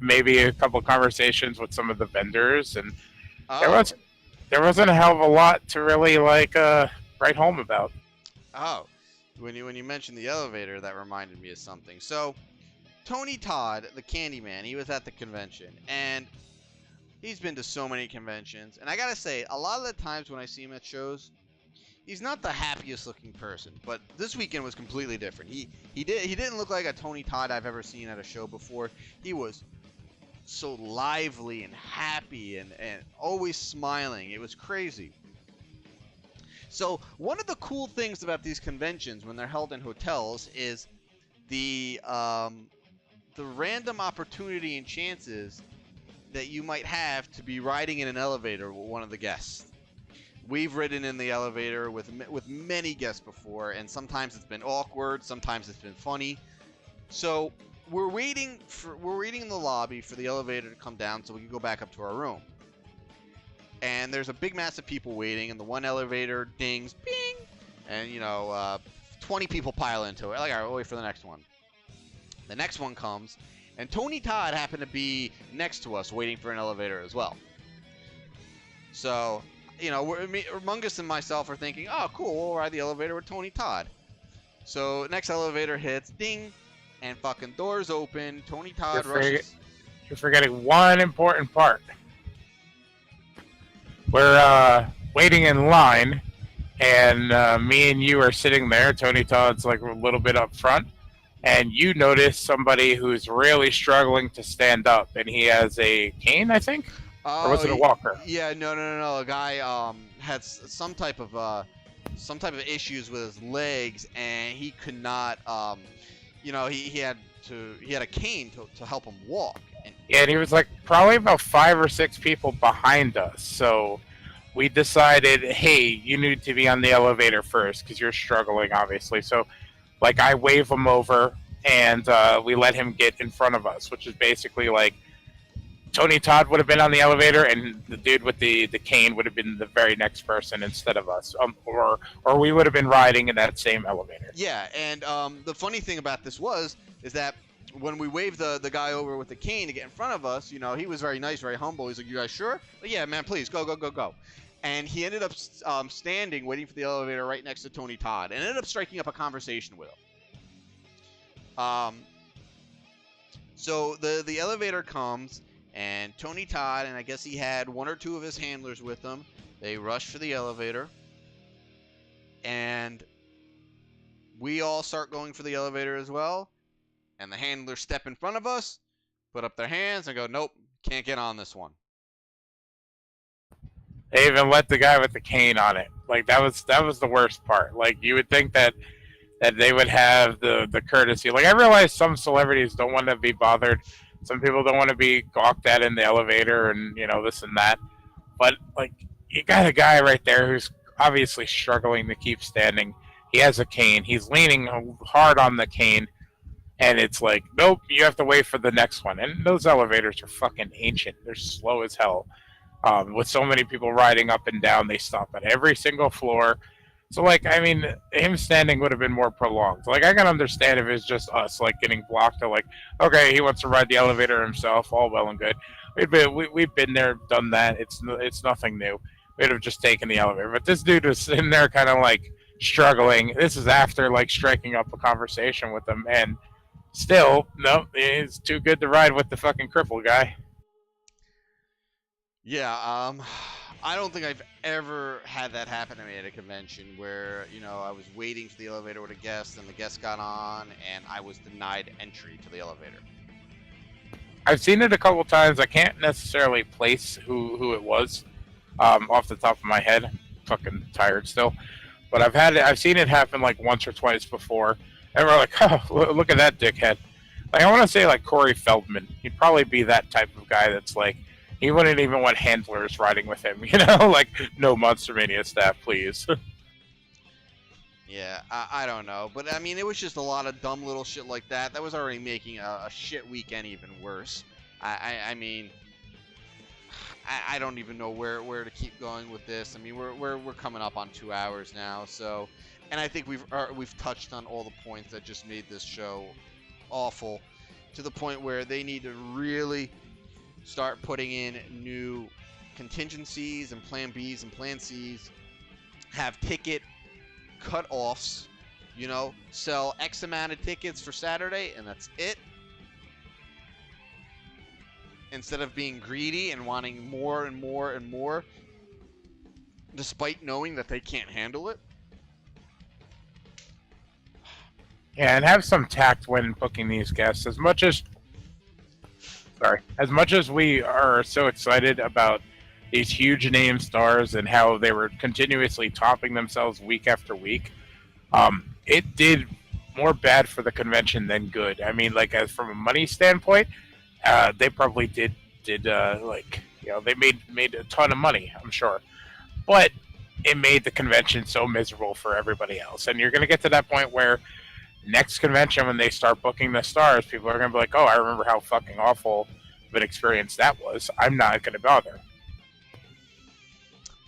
maybe a couple conversations with some of the vendors, and there wasn't a hell of a lot to really like write home about. Oh, when you mentioned the elevator, that reminded me of something. So, Tony Todd, the Candyman, he was at the convention, and he's been to so many conventions, and I gotta say, a lot of the times when I see him at shows, he's not the happiest looking person. But this weekend was completely different. He didn't look like a Tony Todd I've ever seen at a show before. He was so lively and happy and always smiling. It was crazy. So one of the cool things about these conventions when they're held in hotels is the random opportunity and chances that you might have to be riding in an elevator with one of the guests. We've ridden in the elevator with many guests before, and sometimes it's been awkward, sometimes it's been funny. So we're waiting in the lobby for the elevator to come down so we can go back up to our room. And there's a big mass of people waiting, and the one elevator dings, bing, and 20 people pile into it. Like, all right, we'll wait for the next one. The next one comes, and Tony Todd happened to be next to us waiting for an elevator as well. So, Mungus and myself are thinking, oh, cool, we'll ride the elevator with Tony Todd. So, next elevator hits, ding, and fucking doors open. Tony Todd rushes. You're forgetting one important part. We're waiting in line, and me and you are sitting there. Tony Todd's like a little bit up front, and you notice somebody who's really struggling to stand up, and he has a cane, I think, or was it a walker? Yeah, no. A guy had some type of issues with his legs, and he could not. He had a cane to help him walk. Yeah, and he was like probably about 5 or 6 people behind us. So we decided, hey, you need to be on the elevator first because you're struggling, obviously. So, like, I wave him over, and we let him get in front of us, which is basically like Tony Todd would have been on the elevator, and the dude with the cane would have been the very next person instead of us, or we would have been riding in that same elevator. Yeah, and the funny thing about this is that when we waved the guy over with the cane to get in front of us, he was very nice, very humble. He's like, "You guys sure?" But yeah, man, please go. And he ended up standing, waiting for the elevator right next to Tony Todd, and ended up striking up a conversation with him. So the elevator comes, and Tony Todd, and I guess he had 1 or 2 of his handlers with him. They rush for the elevator, and we all start going for the elevator as well. And the handlers step in front of us, put up their hands, and go, "Nope, can't get on this one." They even let the guy with the cane on it. Like, that was the worst part. Like, you would think that they would have the courtesy. Like, I realize some celebrities don't want to be bothered. Some people don't want to be gawked at in the elevator and, this and that. But, like, you got a guy right there who's obviously struggling to keep standing. He has a cane. He's leaning hard on the cane. And it's like, nope, you have to wait for the next one. And those elevators are fucking ancient. They're slow as hell. With so many people riding up and down, they stop at every single floor. So, like, I mean, him standing would have been more prolonged. Like, I can understand if it's just us, like, getting blocked to, like, okay, he wants to ride the elevator himself, all well and good. We've been there, done that. It's nothing new. We'd have just taken the elevator. But this dude was sitting there kind of, like, struggling. This is after, like, striking up a conversation with him, and still, no, he's too good to ride with the fucking cripple guy. Yeah, I don't think I've ever had that happen to me at a convention where, I was waiting for the elevator with a guest and the guest got on and I was denied entry to the elevator. I've seen it a couple times. I can't necessarily place who it was off the top of my head. I'm fucking tired still. But I've seen it happen like once or twice before. And we're like, oh, look at that dickhead. Like, I want to say like Corey Feldman. He'd probably be that type of guy that's like, he wouldn't even want handlers riding with him, like, no Monster-Mania staff, please. Yeah, I don't know. But, I mean, it was just a lot of dumb little shit like that. That was already making a shit weekend even worse. I mean, I don't even know where to keep going with this. I mean, we're coming up on 2 hours now, so... And I think we've touched on all the points that just made this show awful, to the point where they need to really start putting in new contingencies and plan Bs and plan Cs, have ticket cut-offs, sell X amount of tickets for Saturday, and that's it. Instead of being greedy and wanting more and more and more, despite knowing that they can't handle it. Yeah, and have some tact when booking these guests. As much as Sorry. As much as we are so excited about these huge name stars and how they were continuously topping themselves week after week, it did more bad for the convention than good. I mean, like as from a money standpoint, they probably did like they made a ton of money, I'm sure, but it made the convention so miserable for everybody else. And you're going to get to that point where next convention, when they start booking the stars, people are going to be like, "Oh, I remember how fucking awful of an experience that was. I'm not going to bother."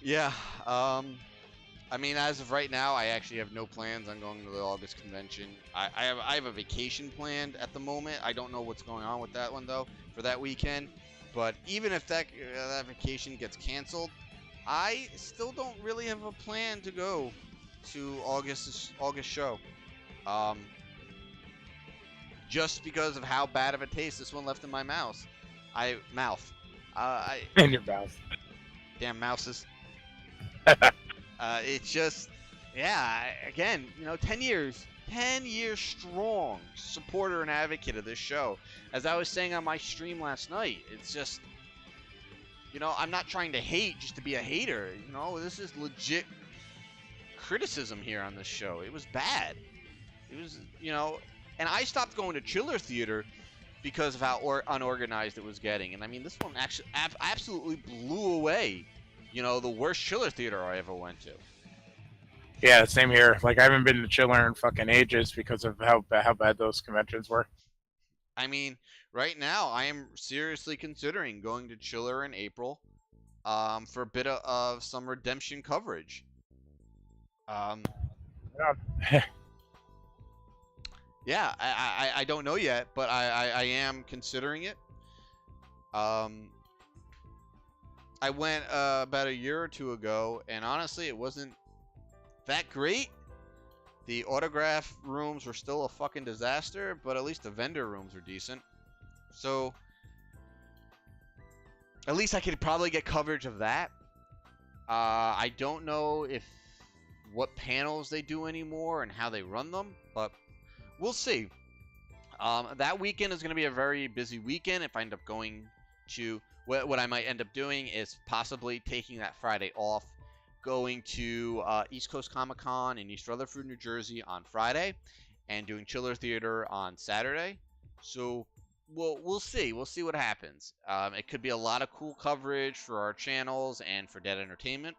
Yeah. I mean, as of right now, I actually have no plans on going to the August convention. I have a vacation planned at the moment. I don't know what's going on with that one though for that weekend. But even if that vacation gets canceled, I still don't really have a plan to go to August show. Just because of how bad of a taste this one left in my mouth. In your mouth. Damn mouses. It's just, again, 10 years strong supporter and advocate of this show. As I was saying on my stream last night, it's just, I'm not trying to hate just to be a hater. This is legit criticism here on this show. It was bad. It was, and I stopped going to Chiller Theater because of how unorganized it was getting. And I mean, this one actually absolutely blew away, the worst Chiller Theater I ever went to. Yeah, same here. Like, I haven't been to Chiller in fucking ages because of how bad those conventions were. I mean, right now, I am seriously considering going to Chiller in April for a bit of some redemption coverage. Yeah, I don't know yet, but I am considering it. I went about a year or two ago, and honestly, it wasn't that great. The autograph rooms were still a fucking disaster, but at least the vendor rooms were decent. So, at least I could probably get coverage of that. I don't know what panels they do anymore and how they run them, but we'll see. That weekend is going to be a very busy weekend. If I end up going to, what I might end up doing is possibly taking that Friday off, going to East Coast Comic Con in East Rutherford, New Jersey on Friday, and doing Chiller Theater on Saturday. So we'll see. We'll see what happens. It could be a lot of cool coverage for our channels and for Dead Entertainment.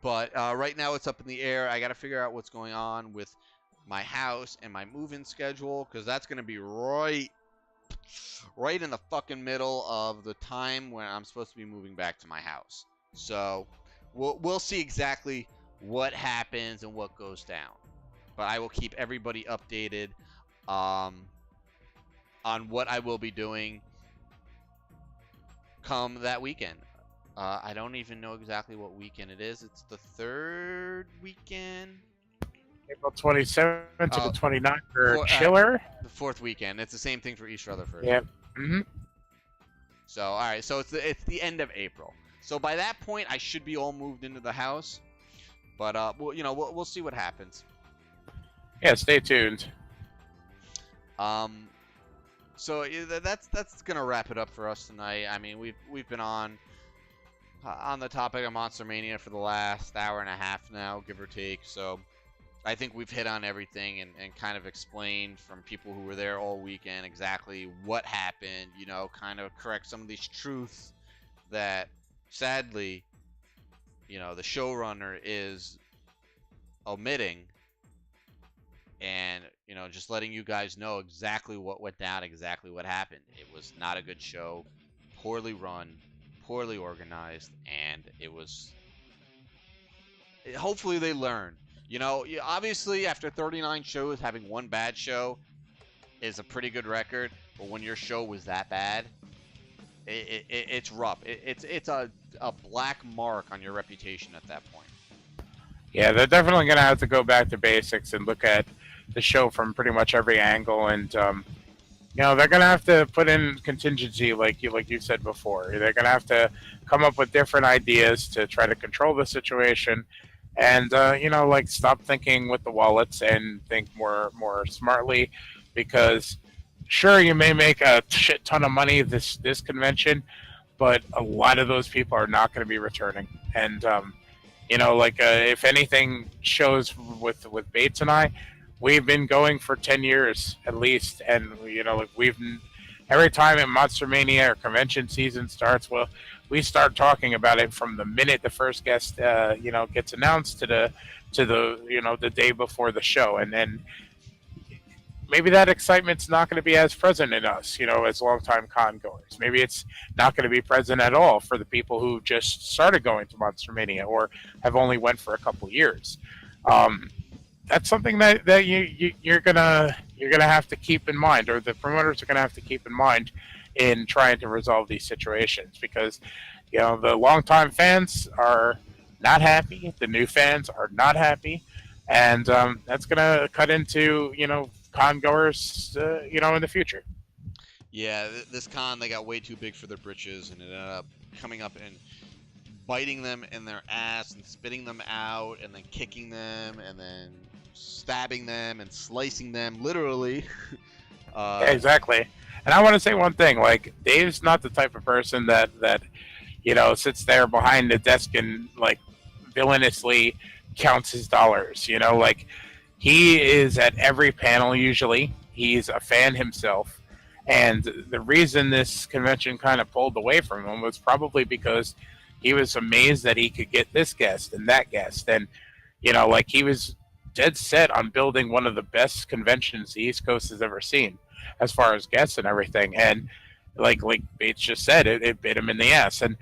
But right now it's up in the air. I got to figure out what's going on with my house and my move-in schedule, because that's going to be right in the fucking middle of the time when I'm supposed to be moving back to my house. So we'll see exactly what happens and what goes down. But I will keep everybody updated on what I will be doing come that weekend. I don't even know exactly what weekend it is. It's the third weekend. April 27th to the 29th for Chiller. The fourth weekend. It's the same thing for East Rutherford. Yeah. Mm-hmm. So, all right. So it's the end of April. So by that point, I should be all moved into the house. But we'll see what happens. Yeah, stay tuned. So that's gonna wrap it up for us tonight. I mean, we've been on the topic of Monster-Mania for the last hour and a half now, give or take. So I think we've hit on everything and kind of explained from people who were there all weekend exactly what happened, kind of correct some of these truths that sadly, the showrunner is omitting, and, just letting you guys know exactly what went down, exactly what happened. It was not a good show, poorly run, poorly organized, and it was... Hopefully they learn. Obviously, after 39 shows, having one bad show is a pretty good record. But when your show was that bad, it's rough. It's a black mark on your reputation at that point. Yeah, they're definitely going to have to go back to basics and look at the show from pretty much every angle. And, they're going to have to put in contingency, like you said before. They're going to have to come up with different ideas to try to control the situation. And, stop thinking with the wallets and think more smartly, because sure, you may make a shit ton of money this convention, but a lot of those people are not going to be returning. And if anything shows with Bates and I, we've been going for 10 years at least, and we've every time in Monster-Mania or convention season starts, well, we start talking about it from the minute the first guest gets announced to the day before the show. And then maybe that excitement's not going to be as present in us, as longtime con goers. Maybe it's not going to be present at all for the people who just started going to Monster-Mania or have only went for a couple years. That's something that you're gonna have to keep in mind, or the promoters are gonna have to keep in mind in trying to resolve these situations, because the longtime fans are not happy, the new fans are not happy, and that's gonna cut into con goers in the future. Yeah, this con, they got way too big for their britches, and it ended up coming up and biting them in their ass and spitting them out and then kicking them and then stabbing them and slicing them, literally. Yeah, exactly. And I want to say one thing, like, Dave's not the type of person that sits there behind the desk and villainously counts his dollars. He is at every panel usually. He's a fan himself. And the reason this convention kind of pulled away from him was probably because he was amazed that he could get this guest and that guest. And, he was dead set on building one of the best conventions the East Coast has ever seen as far as guests and everything. And like Bates just said, it bit him in the ass. And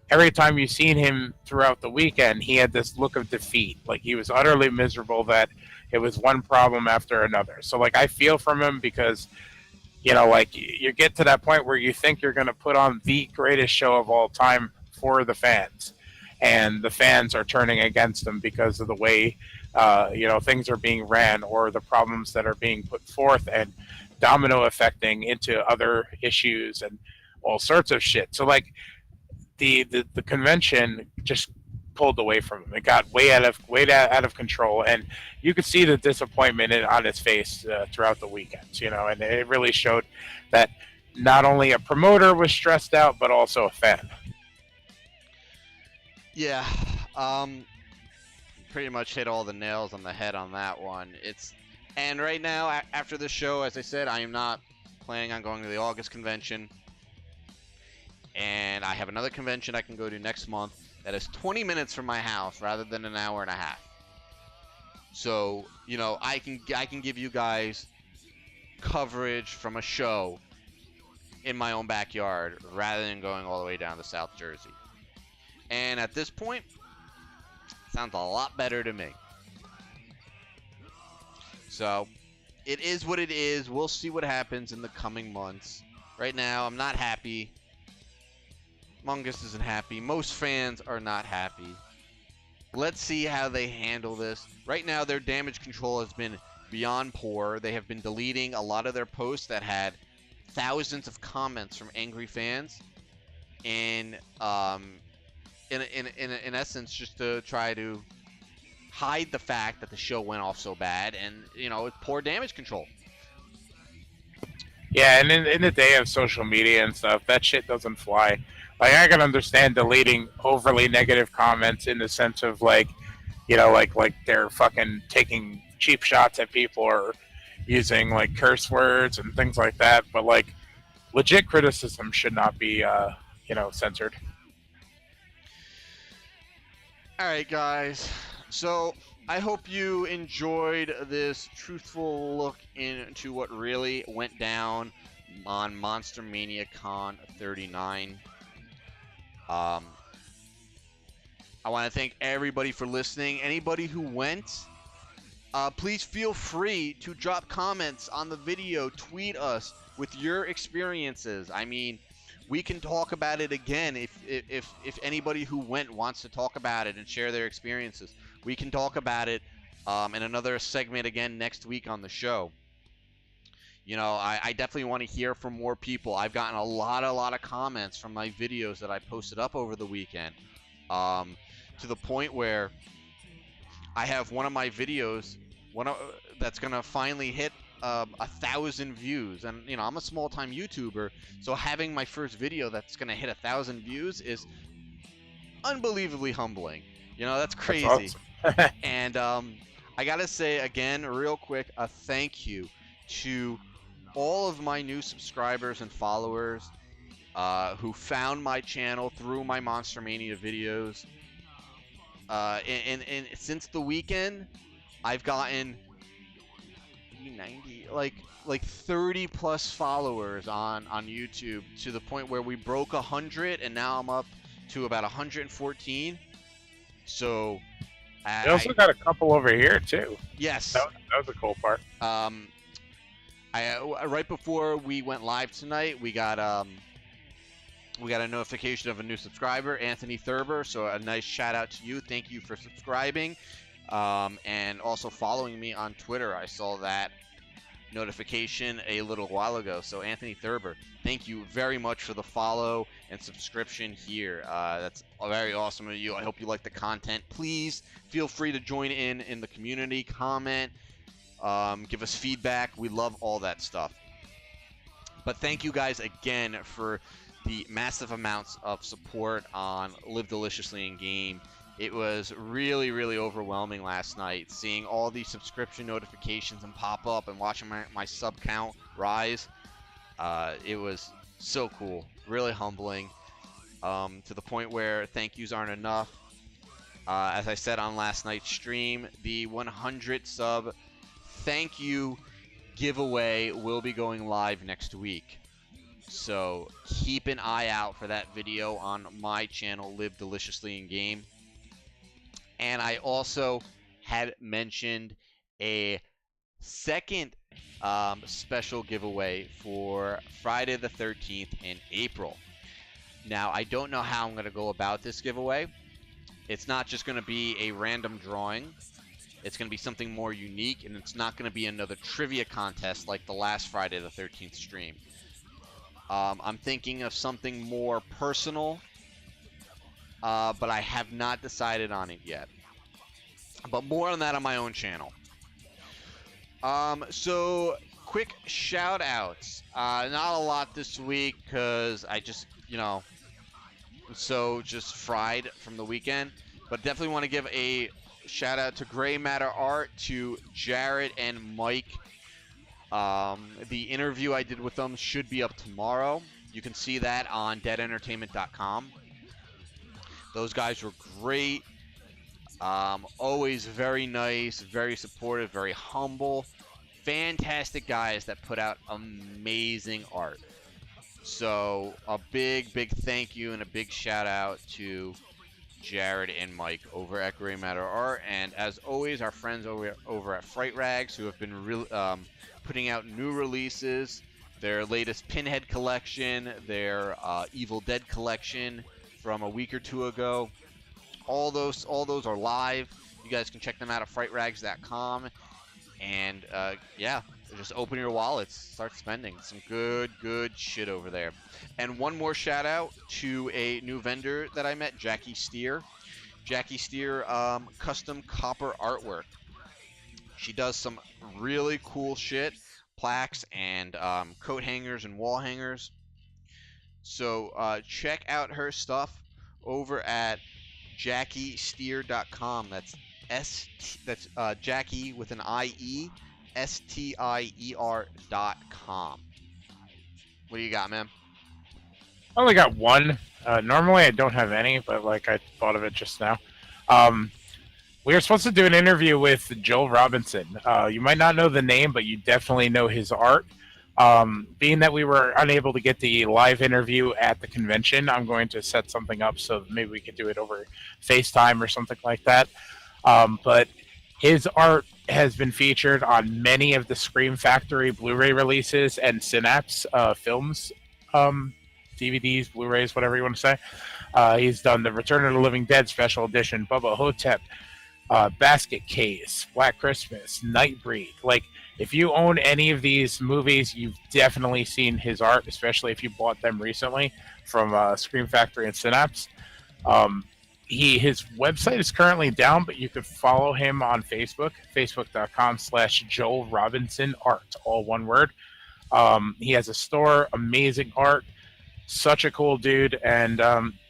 every time you've seen him throughout the weekend, he had this look of defeat. Like, he was utterly miserable that it was one problem after another. So, I feel from him, because, you get to that point where you think you're going to put on the greatest show of all time for the fans. And the fans are turning against him because of the way, things are being ran, or the problems that are being put forth, and domino affecting into other issues and all sorts of shit. So, the convention just pulled away from him. It got way out of control, and you could see the disappointment on his face throughout the weekends. And it really showed that not only a promoter was stressed out, but also a fan. Yeah, pretty much hit all the nails on the head on that one. And right now, after this show, as I said, I am not planning on going to the August convention. And I have another convention I can go to next month that is 20 minutes from my house rather than an hour and a half. So, I can give you guys coverage from a show in my own backyard rather than going all the way down to South Jersey. And at this point, sounds a lot better to me. So, it is what it is. We'll see what happens in the coming months. Right now, I'm not happy. Mungus isn't happy. Most fans are not happy. Let's see how they handle this. Right now, their damage control has been beyond poor. They have been deleting a lot of their posts that had thousands of comments from angry fans. And, in essence, just to try to hide the fact that the show went off so bad, and it's poor damage control. Yeah, and in the day of social media and stuff, that shit doesn't fly. I can understand deleting overly negative comments in the sense of they're fucking taking cheap shots at people or using curse words and things like that. But legit criticism should not be censored. All right, guys. So I hope you enjoyed this truthful look into what really went down on Monster-Mania Con 39. I want to thank everybody for listening. Anybody who went, please feel free to drop comments on the video. Tweet us with your experiences. I mean, we can talk about it again if anybody who went wants to talk about it and share their experiences. We can talk about it in another segment again next week on the show. I definitely want to hear from more people. I've gotten a lot of comments from my videos that I posted up over the weekend, to the point where I have one of my videos, that's going to finally hit 1,000 views, and you know I'm a small-time YouTuber, so having my first video that's gonna hit 1,000 views is unbelievably humbling. You know, that's crazy. That's awesome. And I gotta say again, real quick, a thank you to all of my new subscribers and followers who found my channel through my Monster-Mania videos. And since the weekend, I've gotten 90, like 30 plus followers on YouTube, to the point where we broke 100, and now I'm up to about 114. So I also got a couple over here too. Yes, that was a cool part. Right before we went live tonight, we got a notification of a new subscriber, Anthony Thurber. So a nice shout out to you. Thank you for subscribing, and also following me on Twitter. I saw that notification a little while ago. So Anthony Thurber, thank you very much for the follow and subscription here. That's very awesome of you. I hope you like the content. Please feel free to join in the community, comment, give us feedback. We love all that stuff. But thank you guys again for the massive amounts of support on Live Deliciously in Game. It was really, really overwhelming last night, seeing all these subscription notifications and pop up and watching my sub count rise. It was so cool, really humbling, to the point where thank yous aren't enough. As I said on last night's stream, the 100 sub thank you giveaway will be going live next week. So keep an eye out for that video on my channel, Live Deliciously in Game. And I also had mentioned a second special giveaway for Friday the 13th in April. Now, I don't know how I'm going to go about this giveaway. It's not just going to be a random drawing. It's going to be something more unique, and it's not going to be another trivia contest like the last Friday the 13th stream. I'm thinking of something more personal, but I have not decided on it yet. But more on that on my own channel. So, quick shout outs. Not a lot this week because I just, you know, so just fried from the weekend. But definitely want to give a shout out to Gray Matter Art, to Jared and Mike. The interview I did with them should be up tomorrow. You can see that on deadentertainment.com. Those guys were great. Always very nice, very supportive, very humble. Fantastic guys that put out amazing art. So a big, big thank you and a big shout out to Jared and Mike over at Gray Matter Art. And as always, our friends over at Fright Rags, who have been putting out new releases. Their latest Pinhead collection, their Evil Dead collection from a week or two ago. All those are live. You guys can check them out at frightrags.com. And yeah, just open your wallets, start spending some good shit over there. And one more shout out to a new vendor that I met, Jackie Steer. Jackie Steer custom copper artwork. She does some really cool shit, plaques and coat hangers and wall hangers. So check out her stuff over at JackieSteer.com. That's Jackie with an IE, STIER.com. What do you got, man? I only got one. Normally I don't have any, but like I thought of it just now. We were supposed to do an interview with Joel Robinson. You might not know the name, but you definitely know his art. Being that we were unable to get the live interview at the convention, I'm going to set something up so maybe we could do it over FaceTime or something like that. But his art has been featured on many of the Scream Factory Blu-ray releases and Synapse films, DVDs, Blu-rays, whatever you want to say. He's done the Return of the Living Dead Special Edition, Bubba Hotep, Basket Case, Black Christmas, Nightbreed. Like, if you own any of these movies, you've definitely seen his art, especially if you bought them recently from Scream Factory and Synapse. his website is currently down, but you could follow him on Facebook, facebook.com/Joel Robinson Art, all one word. He has a store, amazing art, such a cool dude, and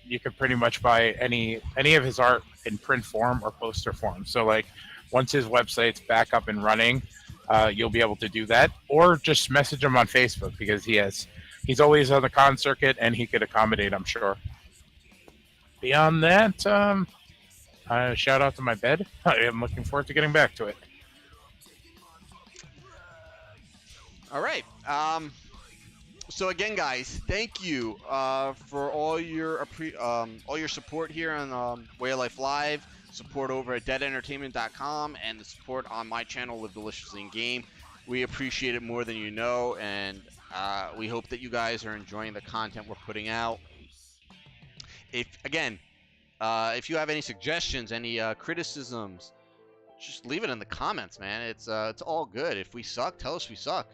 you could pretty much buy any of his art in print form or poster form. So like once his website's back up and running, you'll be able to do that, or just message him on Facebook because he's always on the con circuit and he could accommodate, I'm sure. Beyond that, shout out to my bed. I am looking forward to getting back to it. All right. So again, guys, thank you for all your support here on Way of Life Live, support over at deadentertainment.com, and the support on my channel, Live Deliciously in Game. We appreciate it more than you know, and we hope that you guys are enjoying the content we're putting out. If you have any suggestions, any criticisms, just leave it in the comments, man. It's all good. If we suck, tell us we suck.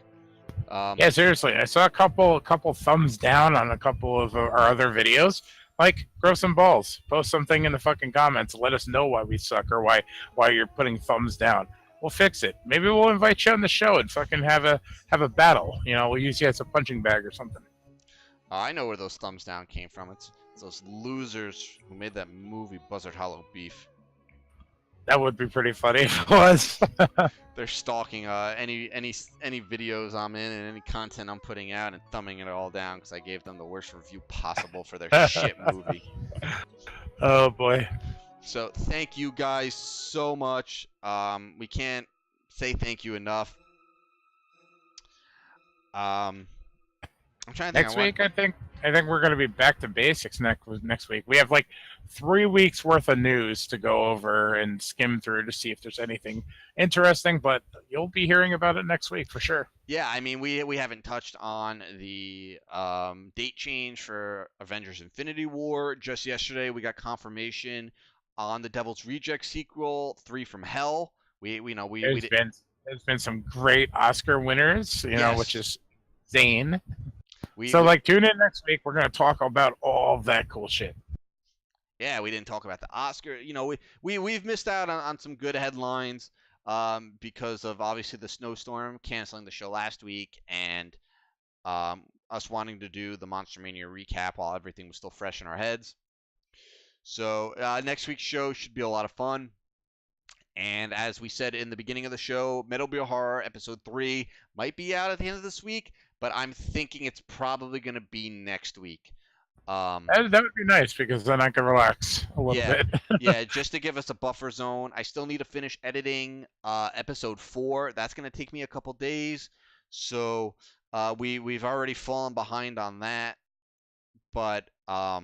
Yeah, seriously, I saw a couple thumbs down on a couple of our other videos. Like, grow some balls, post something in the fucking comments, let us know why we suck or why you're putting thumbs down. We'll fix it. Maybe we'll invite you on the show and fucking have a battle. You know, we'll use you as a punching bag or something. I know where those thumbs down came from. It's those losers who made that movie Buzzard Hollow Beef. That would be pretty funny if it was. They're stalking any videos I'm in and any content I'm putting out and thumbing it all down because I gave them the worst review possible for their shit movie. Oh boy. So thank you guys so much. We can't say thank you enough. I'm trying to think. Next week, I think we're going to be back to basics next week. We have like 3 weeks worth of news to go over and skim through to see if there's anything interesting, but you'll be hearing about it next week for sure. Yeah, I mean, we haven't touched on the date change for Avengers Infinity War. Just yesterday, we got confirmation on the Devil's Reject sequel, 3 from Hell. There's been some great Oscar winners, which is Zane. Tune in next week. We're going to talk about all of that cool shit. Yeah, we didn't talk about the Oscar. We've missed out on some good headlines because of obviously the snowstorm canceling the show last week and us wanting to do the Monster-Mania recap while everything was still fresh in our heads. So next week's show should be a lot of fun. And as we said in the beginning of the show, Metal Gear Horror Episode 3 might be out at the end of this week, but I'm thinking it's probably going to be next week. That would be nice because then I can relax a little bit. Yeah, just to give us a buffer zone. I still need to finish editing Episode 4. That's going to take me a couple days. So we've already fallen behind on that. But we're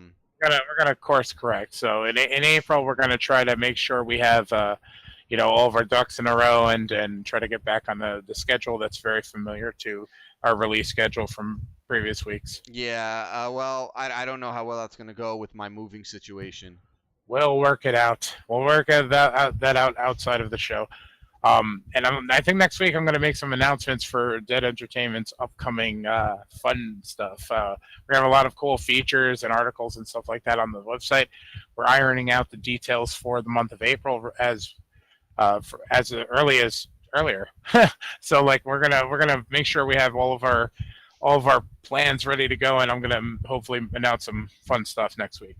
gonna course correct. So in April, we're going to try to make sure we have all of our ducks in a row and try to get back on the schedule that's very familiar to our release schedule from previous weeks. Yeah, well, I don't know how well that's going to go with my moving situation. We'll work it out. We'll work that out outside of the show. I think next week I'm going to make some announcements for Dead Entertainment's upcoming fun stuff. We're going to have a lot of cool features and articles and stuff like that on the website. We're ironing out the details for the month of April as early as earlier. So we're gonna make sure we have all of our plans ready to go, and I'm gonna hopefully announce some fun stuff next week.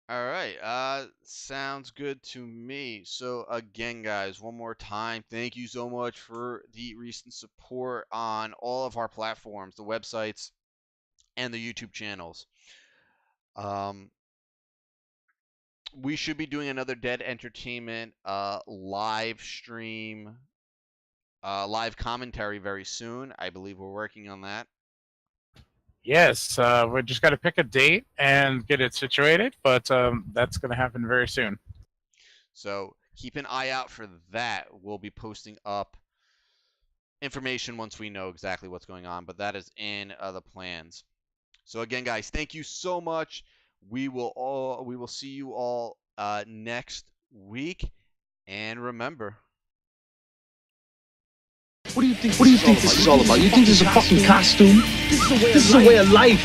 All right, sounds good to me. So again, guys, one more time, thank you so much for the recent support on all of our platforms, the websites and the YouTube channels. We should be doing another Dead Entertainment live stream, live commentary very soon. I believe we're working on that. Yes, we just got to pick a date and get it situated, but that's going to happen very soon. So keep an eye out for that. We'll be posting up information once we know exactly what's going on, but that is in the plans. So again, guys, thank you so much. We will see you all next week, and remember. What do you think this is all about? You think this is a fucking costume? This is a way of life.